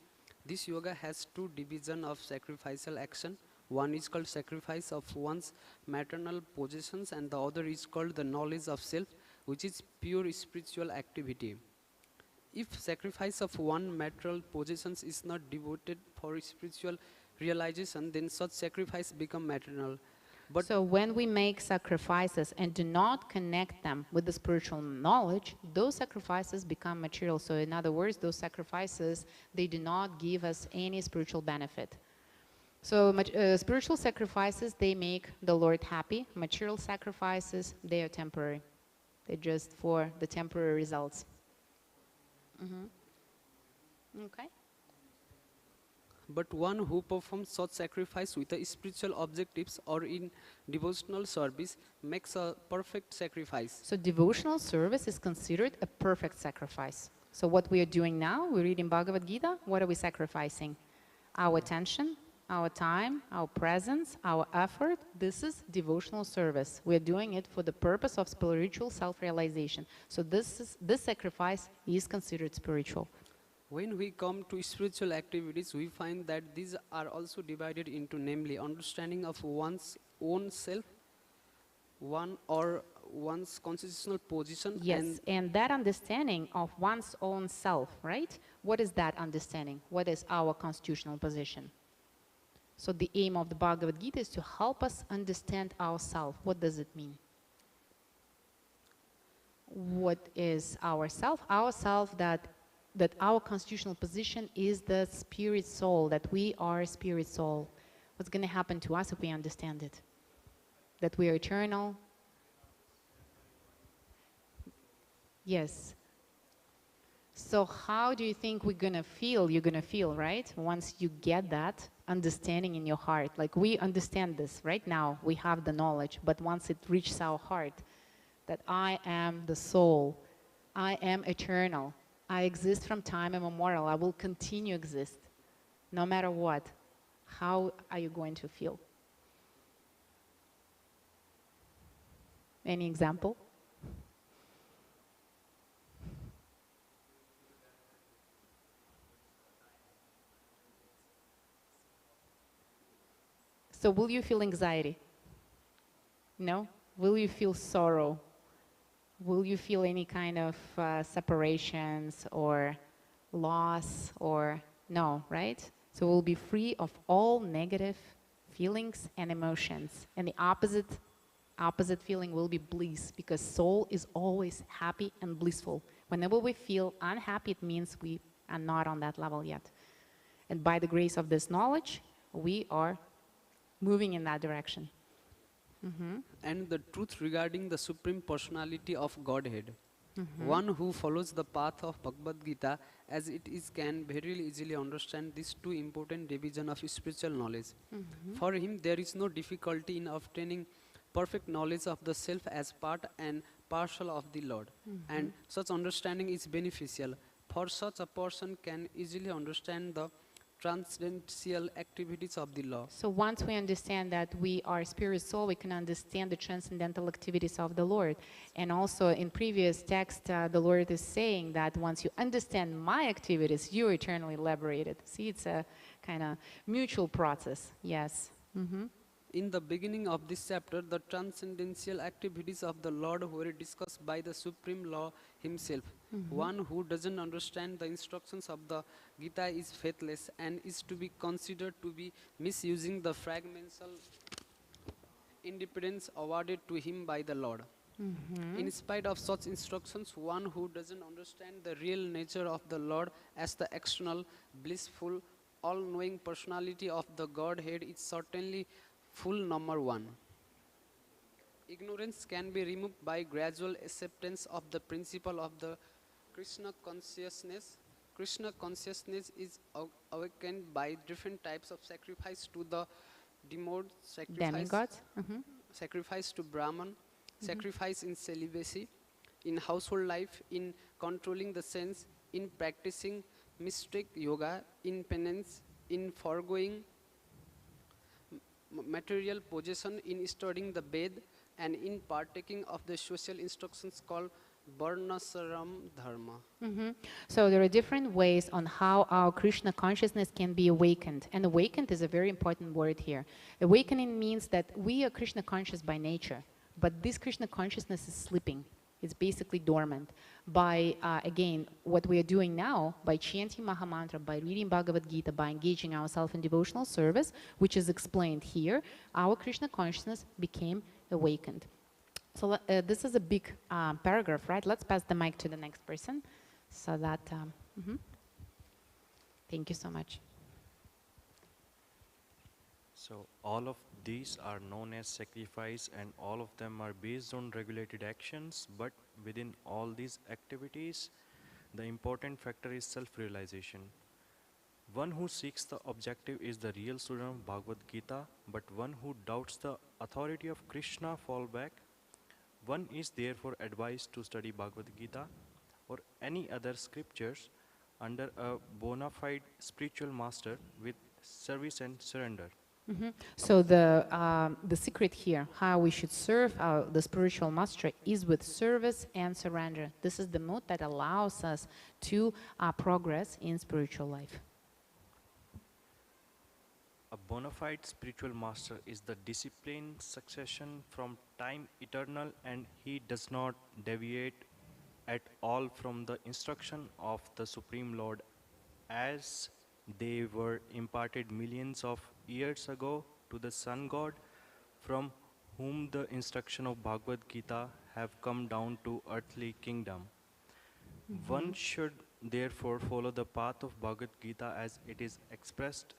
Speaker 4: This yoga has two divisions of sacrificial action. One is called sacrifice of one's maternal possessions, and the other is called the knowledge of self, which is pure spiritual activity. If sacrifice of one material possessions is not devoted for spiritual realization, then such sacrifice become maternal. But
Speaker 2: so when we make sacrifices and do not connect them with the spiritual knowledge, those sacrifices become material. So in other words, those sacrifices, they do not give us any spiritual benefit. So spiritual sacrifices, they make the Lord happy. Material sacrifices, they are temporary. They're just for the temporary results. Okay.
Speaker 4: But one who performs such sacrifice with a spiritual objectives or in devotional service makes a perfect sacrifice.
Speaker 2: So devotional service is considered a perfect sacrifice. So what we are doing now, we read in Bhagavad Gita, what are we sacrificing? Our attention, our time, our presence, our effort. This is devotional service. We are doing it for the purpose of spiritual self-realization. So this sacrifice is considered spiritual.
Speaker 4: When we come to spiritual activities, we find that these are also divided into, namely, understanding of one's own self, one or one's constitutional position.
Speaker 2: Yes, and that understanding of one's own self, right? What is that understanding? What is our constitutional position? So the aim of the Bhagavad Gita is to help us understand ourselves. What does it mean? What is ourself? Ourself, that our constitutional position is the spirit soul, that we are a spirit soul. What's going to happen to us if we understand it? That we are eternal. Yes. So how do you think we're going to feel? You're going to feel, right? Once you get that understanding in your heart. Like we understand this right now. We have the knowledge. But once it reaches our heart, that I am the soul. I am eternal. I exist from time immemorial. I will continue to exist no matter what. How are you going to feel? Any example? So will you feel anxiety? No? Will you feel sorrow? Will you feel any kind of separations or loss or no, right? So we'll be free of all negative feelings and emotions. And the opposite opposite feeling will be bliss, because soul is always happy and blissful. Whenever we feel unhappy, it means we are not on that level yet. And by the grace of this knowledge, we are moving in that direction.
Speaker 4: And the truth regarding the Supreme Personality of Godhead. One who follows the path of Bhagavad Gita as it is can very easily understand these two important divisions of spiritual knowledge. For him, there is no difficulty in obtaining perfect knowledge of the self as part and parcel of the Lord. And such understanding is beneficial, for such a person can easily understand the transcendental activities of the law.
Speaker 2: So once we understand that we are spirit soul, we can understand the transcendental activities of the Lord. And also in previous text, the Lord is saying that once you understand my activities, you're eternally liberated. See, it's a kind of mutual process. Yes.
Speaker 4: In the beginning of this chapter, the transcendental activities of the Lord were discussed by the Supreme Law himself. One who doesn't understand the instructions of the Gita is faithless and is to be considered to be misusing the fragmental independence awarded to him by the Lord. In spite of such instructions, one who doesn't understand the real nature of the Lord as the external, blissful, all-knowing personality of the Godhead is certainly full number one. Ignorance can be removed by gradual acceptance of the principle of the Krishna consciousness. Krishna consciousness is awakened by different types of sacrifice to the demod,
Speaker 2: Demigods.
Speaker 4: sacrifice to Brahman, sacrifice in celibacy, in household life, in controlling the sense, in practicing mystic yoga, in penance, in foregoing material possession, in studying the Ved, and in partaking of the social instructions called Varnasharam Dharma.
Speaker 2: So there are different ways on how our Krishna consciousness can be awakened. And awakened is a very important word here. Awakening means that we are Krishna conscious by nature, but this Krishna consciousness is sleeping. It's basically dormant. By, again, what we are doing now, by chanting Mahamantra, by reading Bhagavad Gita, by engaging ourselves in devotional service, which is explained here, our Krishna consciousness became awakened. So this is a big paragraph, right? Let's pass the mic to the next person. So that, thank you so much.
Speaker 5: So all of these are known as sacrifice, and all of them are based on regulated actions, but within all these activities, the important factor is self-realization. One who seeks the objective is the real student of Bhagavad Gita, but one who doubts the authority of Krishna fall back. One is therefore advised to study Bhagavad Gita or any other scriptures under a bona fide spiritual master with service and surrender.
Speaker 2: So the secret here, how we should serve the spiritual master, is with service and surrender. This is the mode that allows us to progress in spiritual life.
Speaker 5: A bona fide spiritual master is the disciplined succession from time eternal, and he does not deviate at all from the instruction of the Supreme Lord as they were imparted millions of years ago to the Sun God, from whom the instruction of Bhagavad Gita have come down to earthly kingdom. One should therefore follow the path of Bhagavad Gita as it is expressed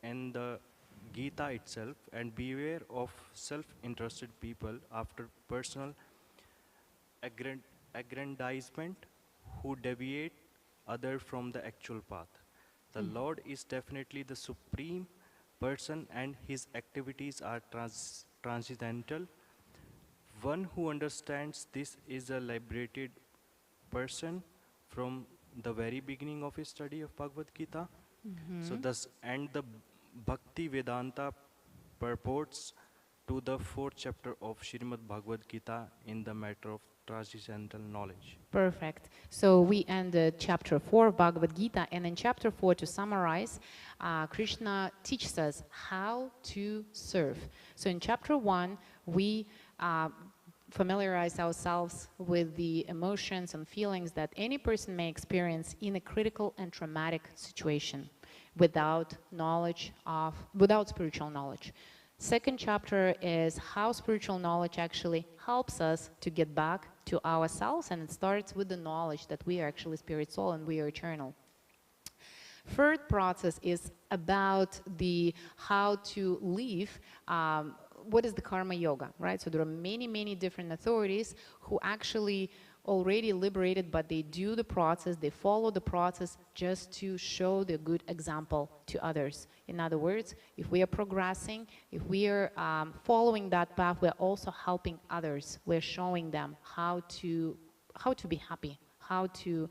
Speaker 5: in the Gita itself, and beware of self-interested people after personal aggrandizement who deviate other from the actual path. The Lord is definitely the supreme person, and his activities are transcendental. One who understands this is a liberated person from the very beginning of his study of Bhagavad Gita. So thus end the Bhakti Vedanta purports to the 4th chapter of Srimad Bhagavad Gita in the matter of transcendental knowledge.
Speaker 2: Perfect. So we ended chapter 4 of Bhagavad Gita, and in chapter 4, to summarize, Krishna teaches us how to serve. So in chapter 1, we familiarize ourselves with the emotions and feelings that any person may experience in a critical and traumatic situation without spiritual knowledge. Second chapter is how spiritual knowledge actually helps us to get back to ourselves, and it starts with the knowledge that we are actually spirit soul and we are eternal. Third process is about the how to live. What is the karma yoga, right? So there are many, many different authorities who actually already liberated, but they do the process, they follow the process just to show the good example to others. In other words, if we are progressing, if we are following that path, we're also helping others. We're showing them how to be happy, how to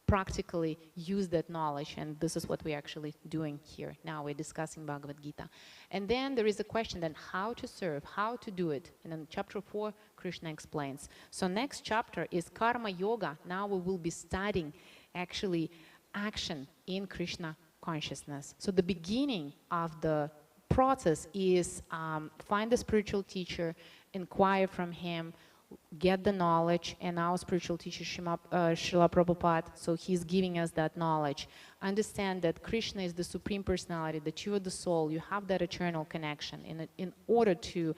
Speaker 2: practically use that knowledge, and this is what we're actually doing here. Now we're discussing Bhagavad Gita. And then there is a question then how to serve, how to do it. And in chapter 4, Krishna explains. So next chapter is Karma Yoga. Now we will be studying actually action in Krishna consciousness. So the beginning of the process is find a spiritual teacher, inquire from him, get the knowledge, and our spiritual teacher Srila Prabhupada, so he's giving us that knowledge. Understand that Krishna is the Supreme Personality, that you are the soul, you have that eternal connection. In order to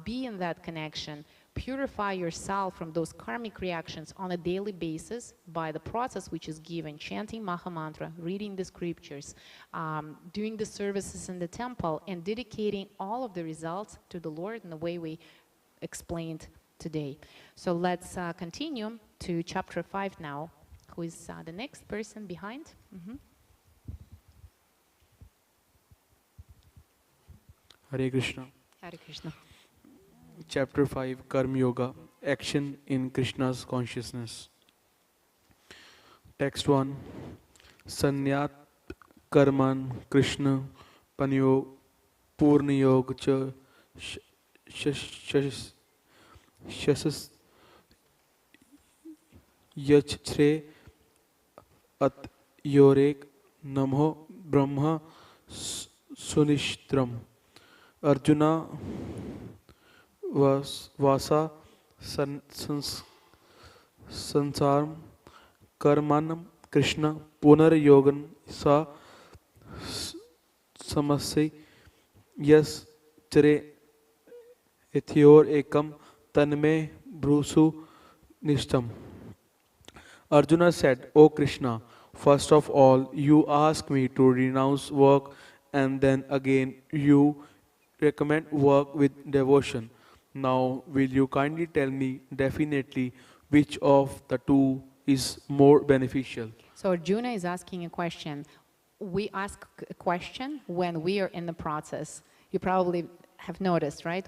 Speaker 2: be in that connection, purify yourself from those karmic reactions on a daily basis by the process which is given, chanting Mahamantra, reading the scriptures, doing the services in the temple, and dedicating all of the results to the Lord in the way we explained today. So let's continue to chapter 5 now. Who is the next person behind?
Speaker 6: Hare Krishna.
Speaker 2: Hare Krishna.
Speaker 6: Chapter 5, Karma Yoga, Action in Krishna's Consciousness. Text 1. Sanyat Karman Krishna Panyo Purna Yoga Cha Shasas Yachre At Yorek Namho Brahma Sunistram. Arjuna Vasa Sansar Karmanam Krishna Punar Yogan Sa Samasya Yas Chare Ethyor Ekam Tanme Brusu Nishtam. Arjuna said, O Krishna, first of all, you ask me to renounce work, and then again you recommend work with devotion. Now, will you kindly tell me definitely which of the two is more beneficial?
Speaker 2: So Arjuna is asking a question. We ask a question when we are in the process. You probably have noticed, right?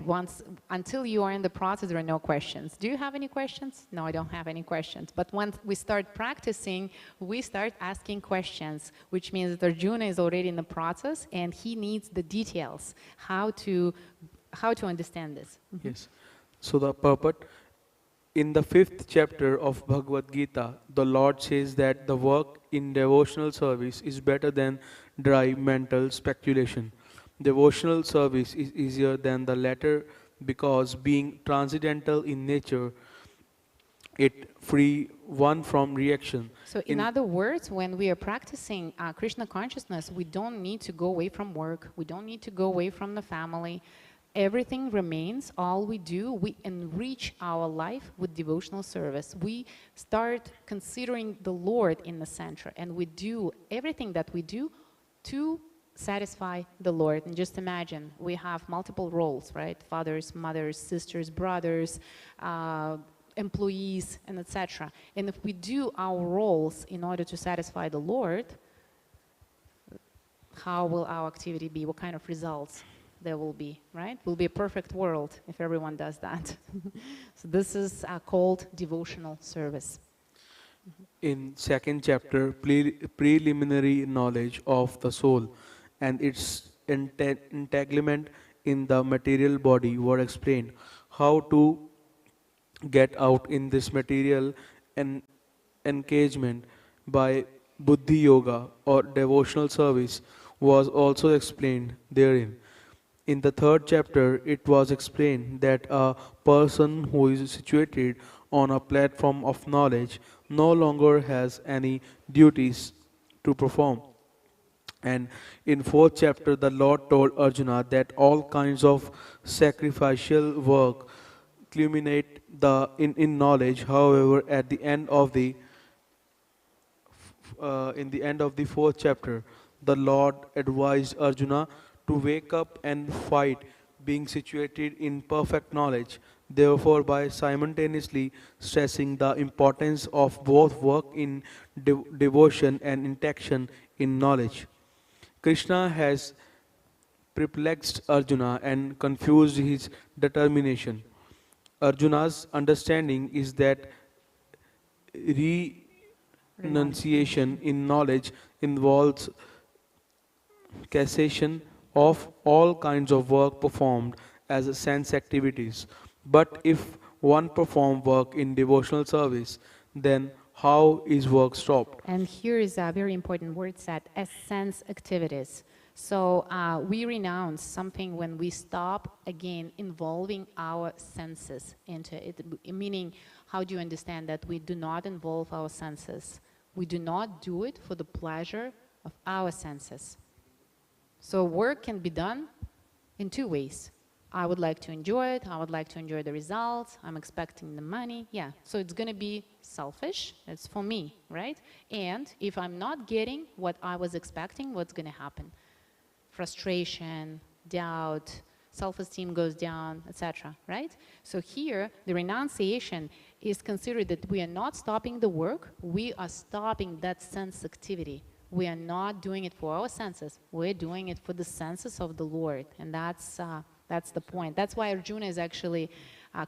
Speaker 2: Until you are in the process, there are no questions. Do you have any questions? No, I don't have any questions. But once we start practicing, we start asking questions, which means that Arjuna is already in the process and he needs the details, how to understand this.
Speaker 6: Yes. So the purport, in the 5th chapter of Bhagavad Gita, the Lord says that the work in devotional service is better than dry mental speculation. Devotional service is easier than the latter because being transcendental in nature, it free one from reaction.
Speaker 2: So in other words, when we are practicing Krishna consciousness, we don't need to go away from work, we don't need to go away from the family. Everything remains. All we do, we enrich our life with devotional service. We start considering the Lord in the center, and we do everything that we do to satisfy the Lord. And just imagine, we have multiple roles, right? Fathers, mothers, sisters, brothers, employees, and etc. And if we do our roles in order to satisfy the Lord, how will our activity be? What kind of results there will be, right? Will be a perfect world if everyone does that. So this is called devotional service.
Speaker 6: In 2nd chapter, preliminary knowledge of the soul and its entanglement in the material body were explained. How to get out in this material engagement by Buddhi Yoga or devotional service was also explained therein. In the 3rd chapter, it was explained that a person who is situated on a platform of knowledge no longer has any duties to perform. And in fourth chapter, the Lord told Arjuna that all kinds of sacrificial work culminate in knowledge. However, at the end of the in the end of the fourth chapter, the Lord advised Arjuna to wake up and fight, being situated in perfect knowledge. Therefore, by simultaneously stressing the importance of both work in devotion and intention in knowledge, Krishna has perplexed Arjuna and confused his determination. Arjuna's understanding is that renunciation in knowledge involves cessation of all kinds of work performed as sense activities. But if one perform work in devotional service, then how is work stopped?
Speaker 2: And here is a very important word set, as sense activities. So we renounce something when we stop, again, involving our senses into it. Meaning, how do you understand that we do not involve our senses? We do not do it for the pleasure of our senses. So work can be done in two ways. I would like to enjoy it. I would like to enjoy the results. I'm expecting the money. Yeah, so it's going to be selfish. It's for me, right? And if I'm not getting what I was expecting, what's going to happen? Frustration, doubt, self-esteem goes down, etc., right? So here, the renunciation is considered that we are not stopping the work. We are stopping that sense activity. We are not doing it for our senses. We're doing it for the senses of the Lord. And that's the point. That's why Arjuna is actually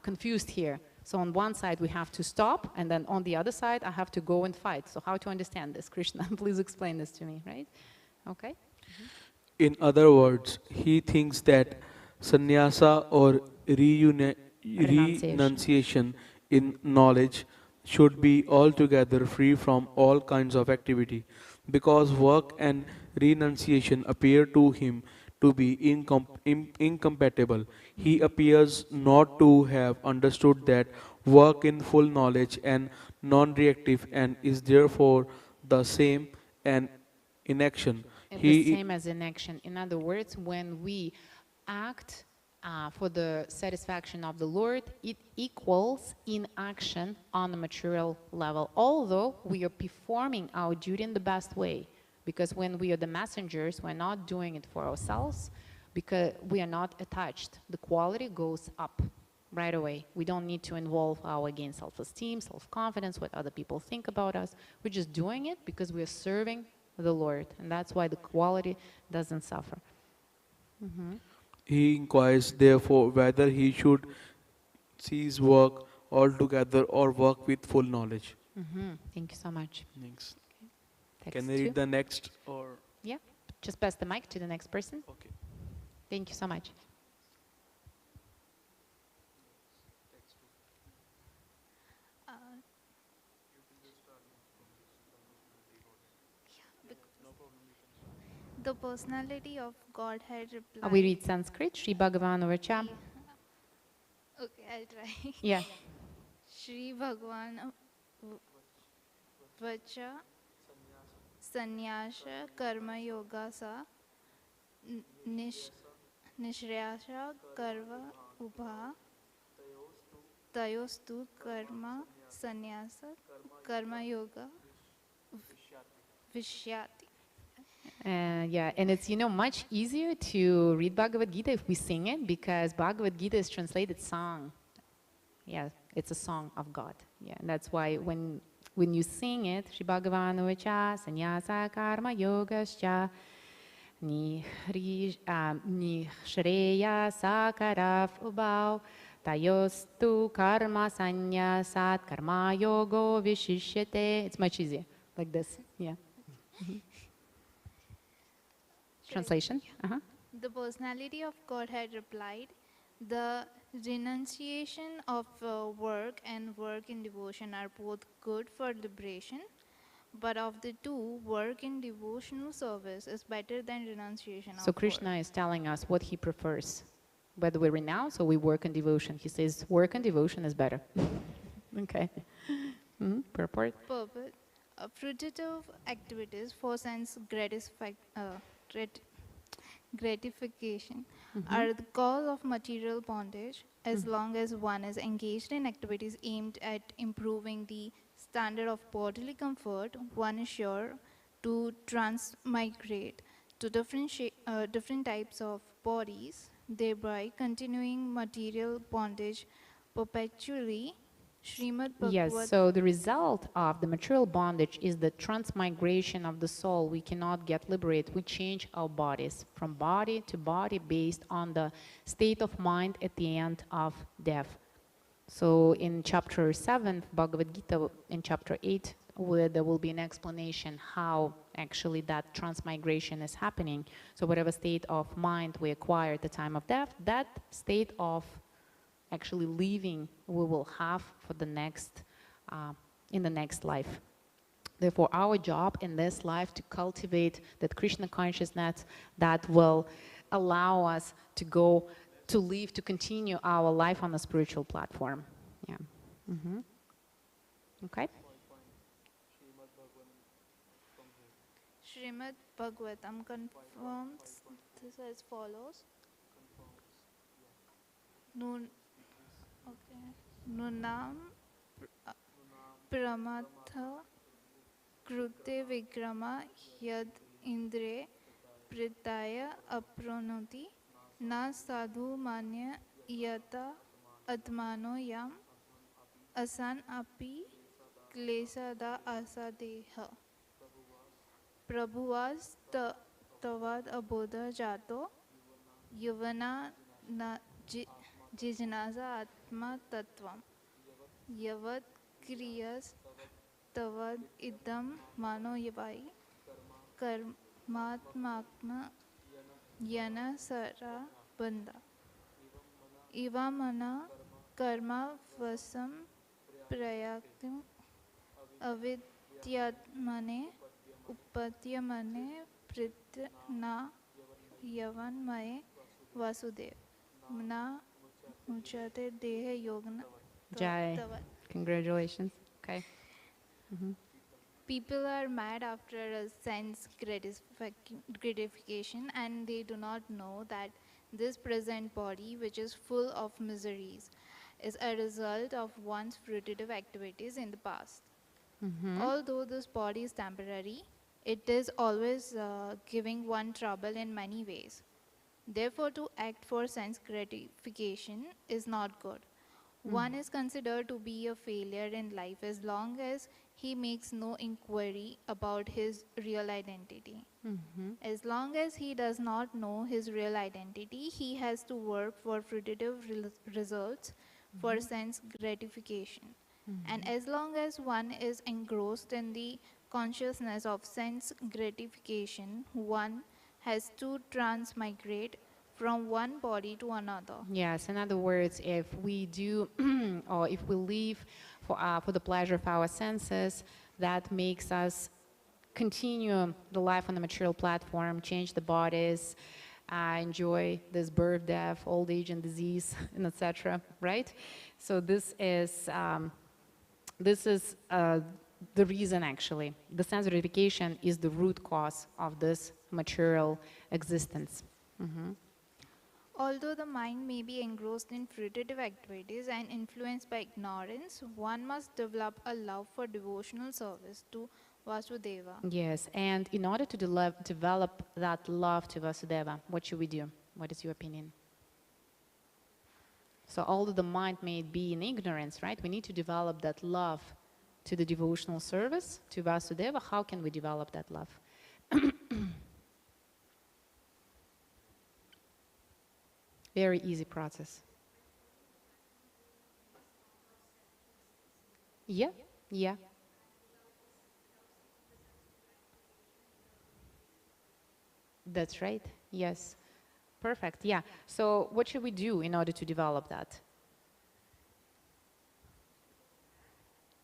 Speaker 2: confused here. So on one side, we have to stop, and then on the other side, I have to go and fight. So how to understand this, Krishna? Please explain this to me, right? Okay?
Speaker 6: In other words, he thinks that sannyasa or renunciation in knowledge should be altogether free from all kinds of activity, because work and renunciation appear to him to be incompatible. He appears not to have understood that work in full knowledge and non-reactive and is therefore the same and inaction.
Speaker 2: And the same as inaction. In other words, when we act for the satisfaction of the Lord, it equals inaction on the material level, although we are performing our duty in the best way. Because when we are the messengers, we're not doing it for ourselves, because we are not attached. The quality goes up right away. We don't need to involve our, again, self-esteem, self-confidence, what other people think about us. We're just doing it because we're serving the Lord, and that's why the quality doesn't suffer.
Speaker 6: He inquires, therefore, whether he should cease work altogether or work with full knowledge.
Speaker 2: Thank you so much.
Speaker 6: Thanks.
Speaker 2: Text
Speaker 6: Can I
Speaker 2: two.
Speaker 6: read the next or?
Speaker 2: Yeah, just pass the mic to the next person.
Speaker 6: Okay.
Speaker 2: Thank you so much.
Speaker 7: The personality of Godhead replied.
Speaker 2: We read Sanskrit, Sri Bhagavan Vacha.
Speaker 7: Okay, I'll try.
Speaker 2: Yeah.
Speaker 7: Shri Bhagwan Vacha Sannyasa Karma Yoga Sa Nishrayasa Karma Ubha Tayostu Karma Sannyasa Karma Yoga Vishyati.
Speaker 2: Yeah, and it's, much easier to read Bhagavad Gita if we sing it, because Bhagavad Gita is translated song. Yeah, it's a song of God. Yeah, and that's why when you sing it, Shri Bhagavan Vacha Sannyasa Karma Yogascha Shreya Sakaraf Ubhav Tayostu Karma Sannyasat Karma Yogo Vishishyate. It's much easier, like this. Yeah. Translation.
Speaker 7: The personality of Godhead replied, the renunciation of work and work in devotion are both good for liberation, but of the two, work in devotional service is better than renunciation
Speaker 2: So
Speaker 7: of
Speaker 2: Krishna
Speaker 7: work.
Speaker 2: is telling us what he prefers, whether we renounce or we work in devotion. He says work and devotion is better. Okay. Purport.
Speaker 7: Purport. Fruitative activities for sense gratification are the cause of material bondage. As long as one is engaged in activities aimed at improving the standard of bodily comfort, one is sure to transmigrate to different types of bodies, thereby continuing material bondage perpetually. Srimad
Speaker 2: Yes,
Speaker 7: Bhagavad.
Speaker 2: so the result of the material bondage is the transmigration of the soul. We cannot get liberated. We change our bodies from body to body based on the state of mind at the end of death. So in chapter 7, Bhagavad Gita, in chapter 8, where there will be an explanation how actually that transmigration is happening. So whatever state of mind we acquire at the time of death, that state of actually living we will have for the next, in the next life. Therefore, our job in this life to cultivate that Krishna consciousness that will allow us to go, to live, to continue our life on the spiritual platform. Yeah. Okay.
Speaker 7: Srimad Bhagavatam confirms this as follows. Nunam pramatha krute vikrama yad indre pritaya apronoti na sadhu manya yata atmano yam asan api klesada asadeha prabhuvas tavad abodha jato yavana na jijnasa atma tattvam yavat kriyas tavad idam mano yavai karmatmakna yana sara banda ivamana karma vasam prayakyam avidyatmane upatyamane pritna yavanmaye vasudev na uchate deha yogna
Speaker 2: Jai.
Speaker 7: tavad.
Speaker 2: Congratulations. Okay.
Speaker 7: People are mad after a sense gratification and they do not know that this present body, which is full of miseries, is a result of one's fruitive activities in the past. Although this body is temporary, it is always giving one trouble in many ways. Therefore, to act for sense gratification is not good. One is considered to be a failure in life as long as he makes no inquiry about his real identity. As long as he does not know his real identity, he has to work for fruitive results for sense gratification. And as long as one is engrossed in the consciousness of sense gratification, one has to transmigrate from one body to another.
Speaker 2: Yes, in other words, if we do, or if we live for the pleasure of our senses, that makes us continue the life on the material platform, change the bodies, enjoy this birth, death, old age, and disease, and etc. Right? So this is the reason actually. The sense gratification is the root cause of this material existence.
Speaker 7: Although the mind may be engrossed in fruitive activities and influenced by ignorance, one must develop a love for devotional service to Vasudeva.
Speaker 2: Yes, and in order to develop that love to Vasudeva, what should we do? What is your opinion? So although the mind may be in ignorance, right, we need to develop that love to the devotional service, to Vasudeva. How can we develop that love? Very easy process. Yeah, yeah. That's right, yes. Perfect, yeah. So what should we do in order to develop that?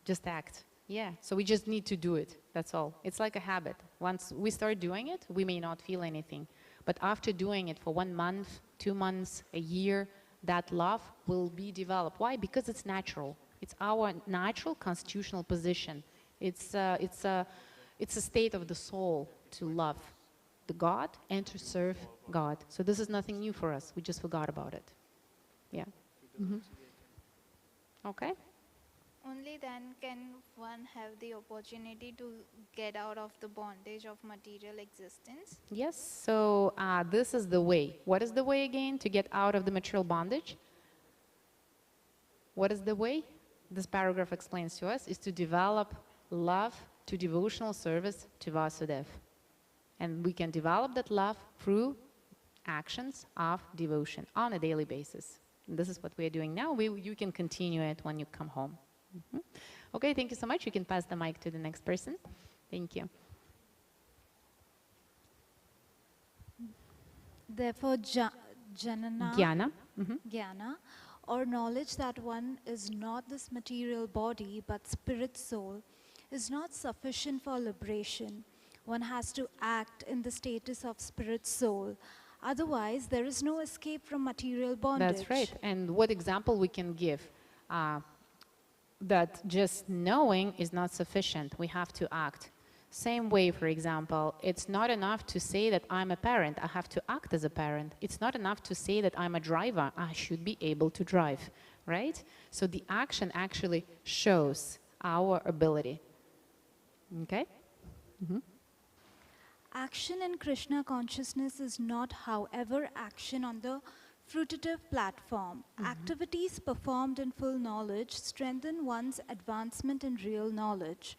Speaker 2: Just act. Yeah, so we just need to do it, that's all. It's like a habit. Once we start doing it, we may not feel anything. But after doing it for 1 month, 2 months, a year, that love will be developed. Why? Because it's natural. It's our natural constitutional position It's a state of the soul to love the God and to serve God. So this is nothing new for us. We just forgot about it. Yeah. Okay.
Speaker 7: Only then can one have the opportunity to get out of the bondage of material existence.
Speaker 2: Yes. So this is the way. What is the way again to get out of the material bondage? What is the way? This paragraph explains to us is to develop love to devotional service to Vasudev. And we can develop that love through actions of devotion on a daily basis. And this is what we are doing now. You can continue it when you come home. Okay, thank you so much. You can pass the mic to the next person. Thank you.
Speaker 8: Therefore, Janana,
Speaker 2: Jnana.
Speaker 8: Jnana, or knowledge that one is not this material body but spirit soul, is not sufficient for liberation. One has to act in the status of spirit soul. Otherwise, there is no escape from material bondage.
Speaker 2: That's right. And what example we can give? That just knowing is not sufficient. We have to act. Same way, for example, it's not enough to say that I'm a parent. I have to act as a parent. It's not enough to say that I'm a driver. I should be able to drive, right? So the action actually shows our ability. Okay?
Speaker 8: Action in Krishna consciousness is not, however, action on the fruitative platform. Activities performed in full knowledge strengthen one's advancement in real knowledge.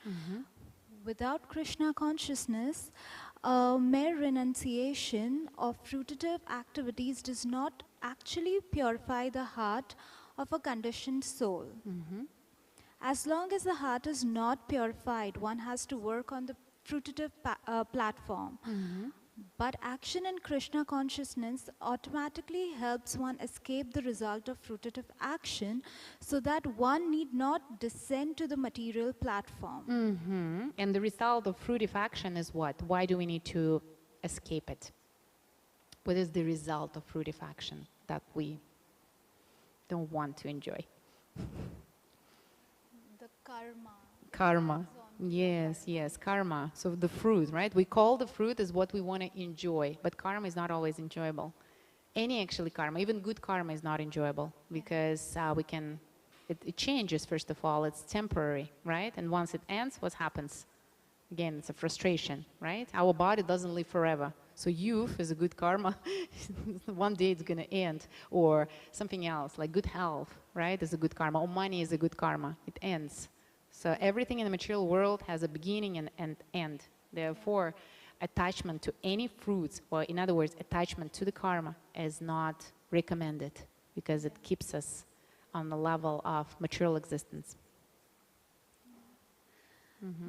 Speaker 8: Without Krishna consciousness, mere renunciation of fruitative activities does not actually purify the heart of a conditioned soul. As long as the heart is not purified, one has to work on the fruitative platform. But action in Krishna consciousness automatically helps one escape the result of fruitative action so that one need not descend to the material platform.
Speaker 2: And the result of fruitive action is what? Why do we need to escape it? What is the result of fruitive action that we don't want to enjoy?
Speaker 8: The karma.
Speaker 2: Karma. Yes, yes, karma. So the fruit, right? We call the fruit as what we want to enjoy, but karma is not always enjoyable. Any actually karma, even good karma is not enjoyable because it changes, first of all, it's temporary, right? And once it ends, what happens? Again, it's a frustration, right? Our body doesn't live forever. So youth is a good karma. One day it's going to end. Or something else, like good health, right, is a good karma. Or money is a good karma. It ends. So everything in the material world has a beginning and end. Therefore, attachment to any fruits, or in other words, attachment to the karma is not recommended because it keeps us on the level of material existence.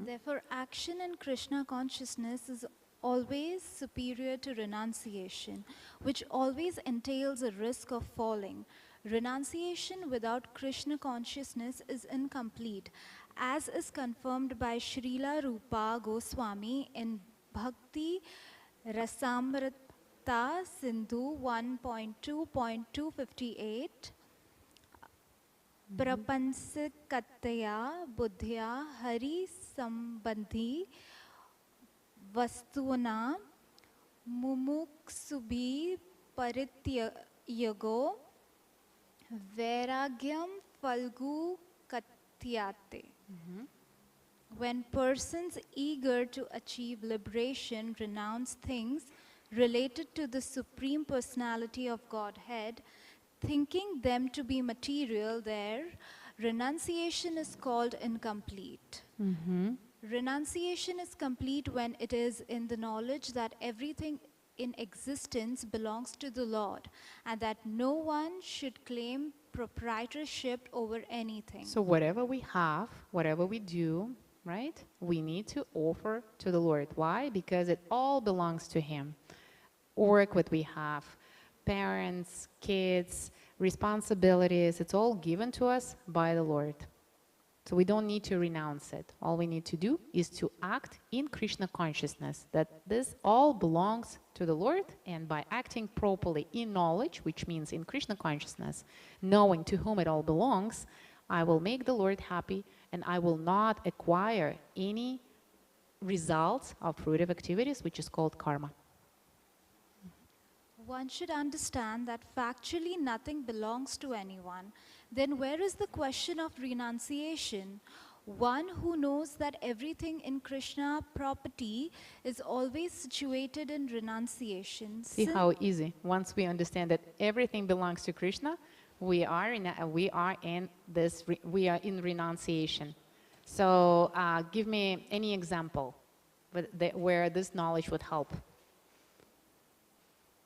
Speaker 8: Therefore, action in Krishna consciousness is always superior to renunciation, which always entails a risk of falling. Renunciation without Krishna consciousness is incomplete, as is confirmed by Srila Rupa Goswami in Bhakti Rasamrita Sindhu 1.2.258. Prapansikataya buddhya hari sambandhi vastuna mumuksubi parityago vairagyam falgu katyate. When persons eager to achieve liberation renounce things related to the Supreme Personality of Godhead, thinking them to be material, their renunciation is called incomplete. Renunciation is complete when it is in the knowledge that everything in existence belongs to the Lord and that no one should claim proprietorship over anything.
Speaker 2: So whatever we have, whatever we do, right, we need to offer to the Lord. Why? Because it all belongs to Him. Work what we have, parents, kids, responsibilities, it's all given to us by the Lord. So we don't need to renounce it. All we need to do is to act in Krishna consciousness, that this all belongs to the Lord, and by acting properly in knowledge, which means in Krishna consciousness, knowing to whom it all belongs, I will make the Lord happy and I will not acquire any results of fruitive activities, which is called karma.
Speaker 8: One should understand that factually nothing belongs to anyone. Then where is the question of renunciation? One who knows that everything in Krishna property is always situated in renunciation.
Speaker 2: See how easy. Once we understand that everything belongs to Krishna, we are in renunciation. So give me any example where this knowledge would help.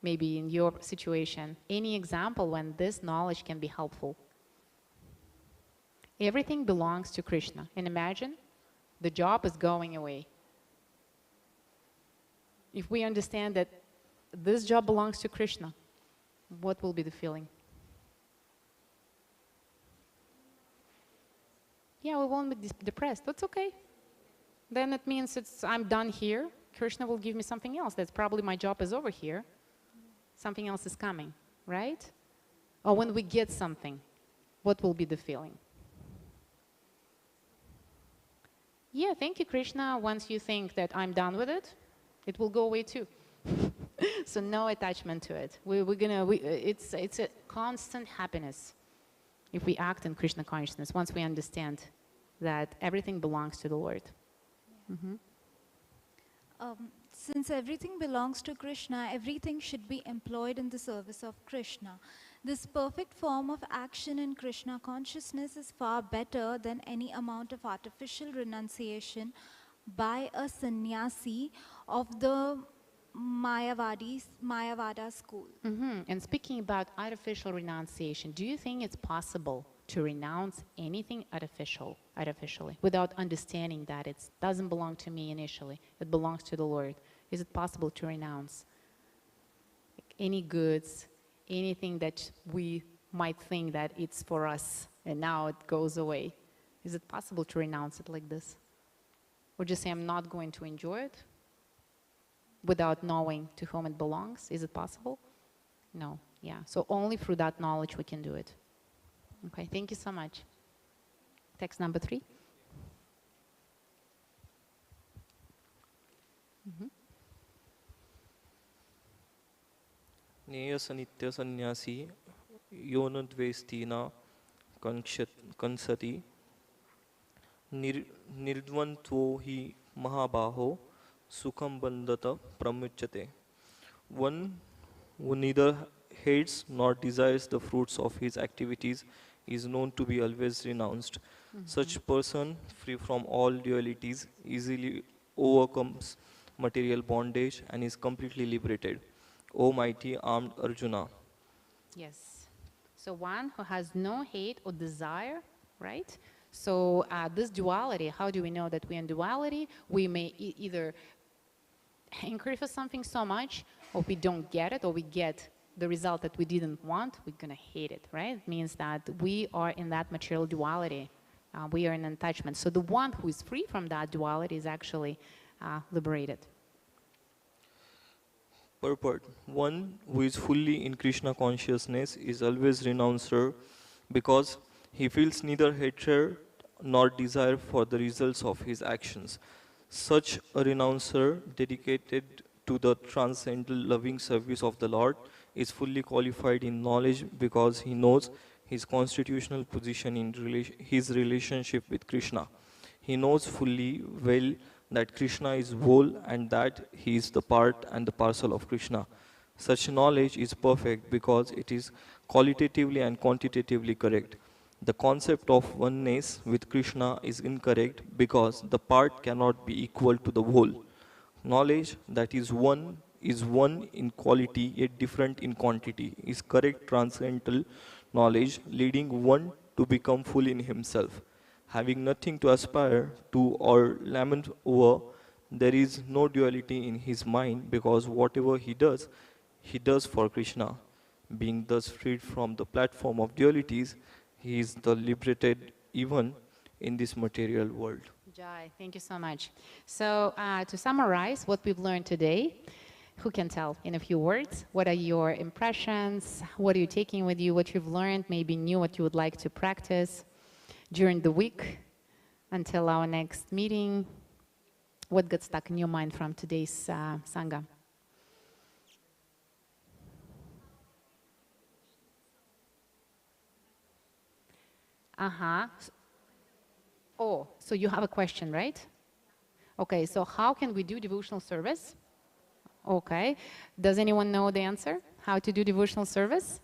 Speaker 2: Maybe in your situation, any example when this knowledge can be helpful. Everything belongs to Krishna. And imagine the job is going away. If we understand that this job belongs to Krishna, what will be the feeling? Yeah, we won't be depressed. That's okay. Then it means I'm done here. Krishna will give me something else. That's probably my job is over here. Something else is coming, right? Or when we get something, what will be the feeling? Yeah, thank you, Krishna. Once you think that I'm done with it, it will go away too. So no attachment to it. It's a constant happiness if we act in Krishna consciousness, once we understand that everything belongs to the Lord. Mm-hmm.
Speaker 8: Since everything belongs to Krishna, everything should be employed in the service of Krishna. This perfect form of action in Krishna consciousness is far better than any amount of artificial renunciation by a sannyasi of the Mayavada school.
Speaker 2: Mm-hmm. And speaking about artificial renunciation, do you think it's possible to renounce anything artificially without understanding that it doesn't belong to me initially, it belongs to the Lord? Is it possible to renounce any goods, anything that we might think that it's for us and now it goes away? Is it possible to renounce it like this? Or just say, I'm not going to enjoy it without knowing to whom it belongs? Is it possible? No. Yeah. So only through that knowledge we can do it. Okay, thank you so much. Text number 3. Mm-hmm.
Speaker 9: Neyasa nitya sannyasi yonadvestina kansati nirdvantvo hi mahabaho sukham bandhata pramuchate. One who neither hates nor desires the fruits of his activities is known to be always renounced. Mm-hmm. Such person, free from all dualities, easily overcomes material bondage and is completely liberated. O mighty armed Arjuna.
Speaker 2: Yes. So one who has no hate or desire, right? So this duality, how do we know that we're in duality? We may either hanker for something so much, or we don't get it, or we get the result that we didn't want, we're going to hate it, right? It means that we are in that material duality. We are in attachment. So the one who is free from that duality is actually liberated.
Speaker 9: Purport. One who is fully in Krishna consciousness is always renouncer because he feels neither hatred nor desire for the results of his actions. Such a renouncer dedicated to the transcendental loving service of the Lord is fully qualified in knowledge because he knows his constitutional position in his relationship with Krishna. He knows fully well that Krishna is whole and that he is the part and the parcel of Krishna. Such knowledge is perfect because it is qualitatively and quantitatively correct. The concept of oneness with Krishna is incorrect because the part cannot be equal to the whole. Knowledge that is one in quality yet different in quantity is correct transcendental knowledge leading one to become full in himself. Having nothing to aspire to or lament over, there is no duality in his mind because whatever he does for Krishna. Being thus freed from the platform of dualities, he is the liberated even in this material world.
Speaker 2: Jai, thank you so much. So to summarize what we've learned today, who can tell in a few words? What are your impressions? What are you taking with you? What you've learned, maybe new, what you would like to practice during the week? until our next meeting, what got stuck in your mind from today's Sangha? Oh, so you have a question, right? Okay, so how can we do devotional service? Okay, does anyone know the answer? How to do devotional service?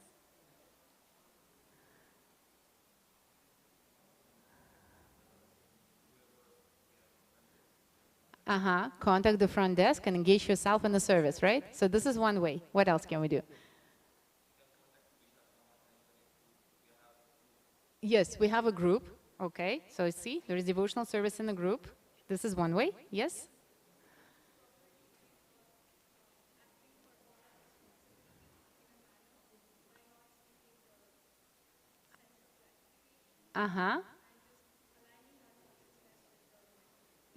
Speaker 2: Contact the front desk and engage yourself in the service, right? So this is one way. What else can we do? Yes, we have a group. Okay, so see, there is devotional service in the group. This is one way, yes?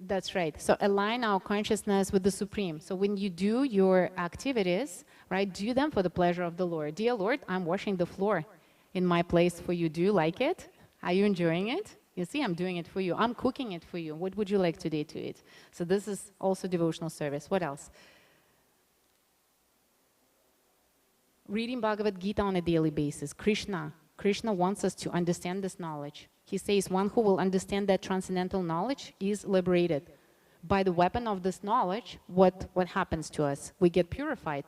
Speaker 2: That's right. So align our consciousness with the Supreme. So when you do your activities, right, do them for the pleasure of the Lord. Dear Lord, I'm washing the floor in my place for you. Do you like it? Are you enjoying it? You see, I'm doing it for you. I'm cooking it for you. What would you like today to eat? So this is also devotional service. What else? Reading Bhagavad Gita on a daily basis. Krishna wants us to understand this knowledge. He says one who will understand that transcendental knowledge is liberated. By the weapon of this knowledge, what happens to us? We get purified.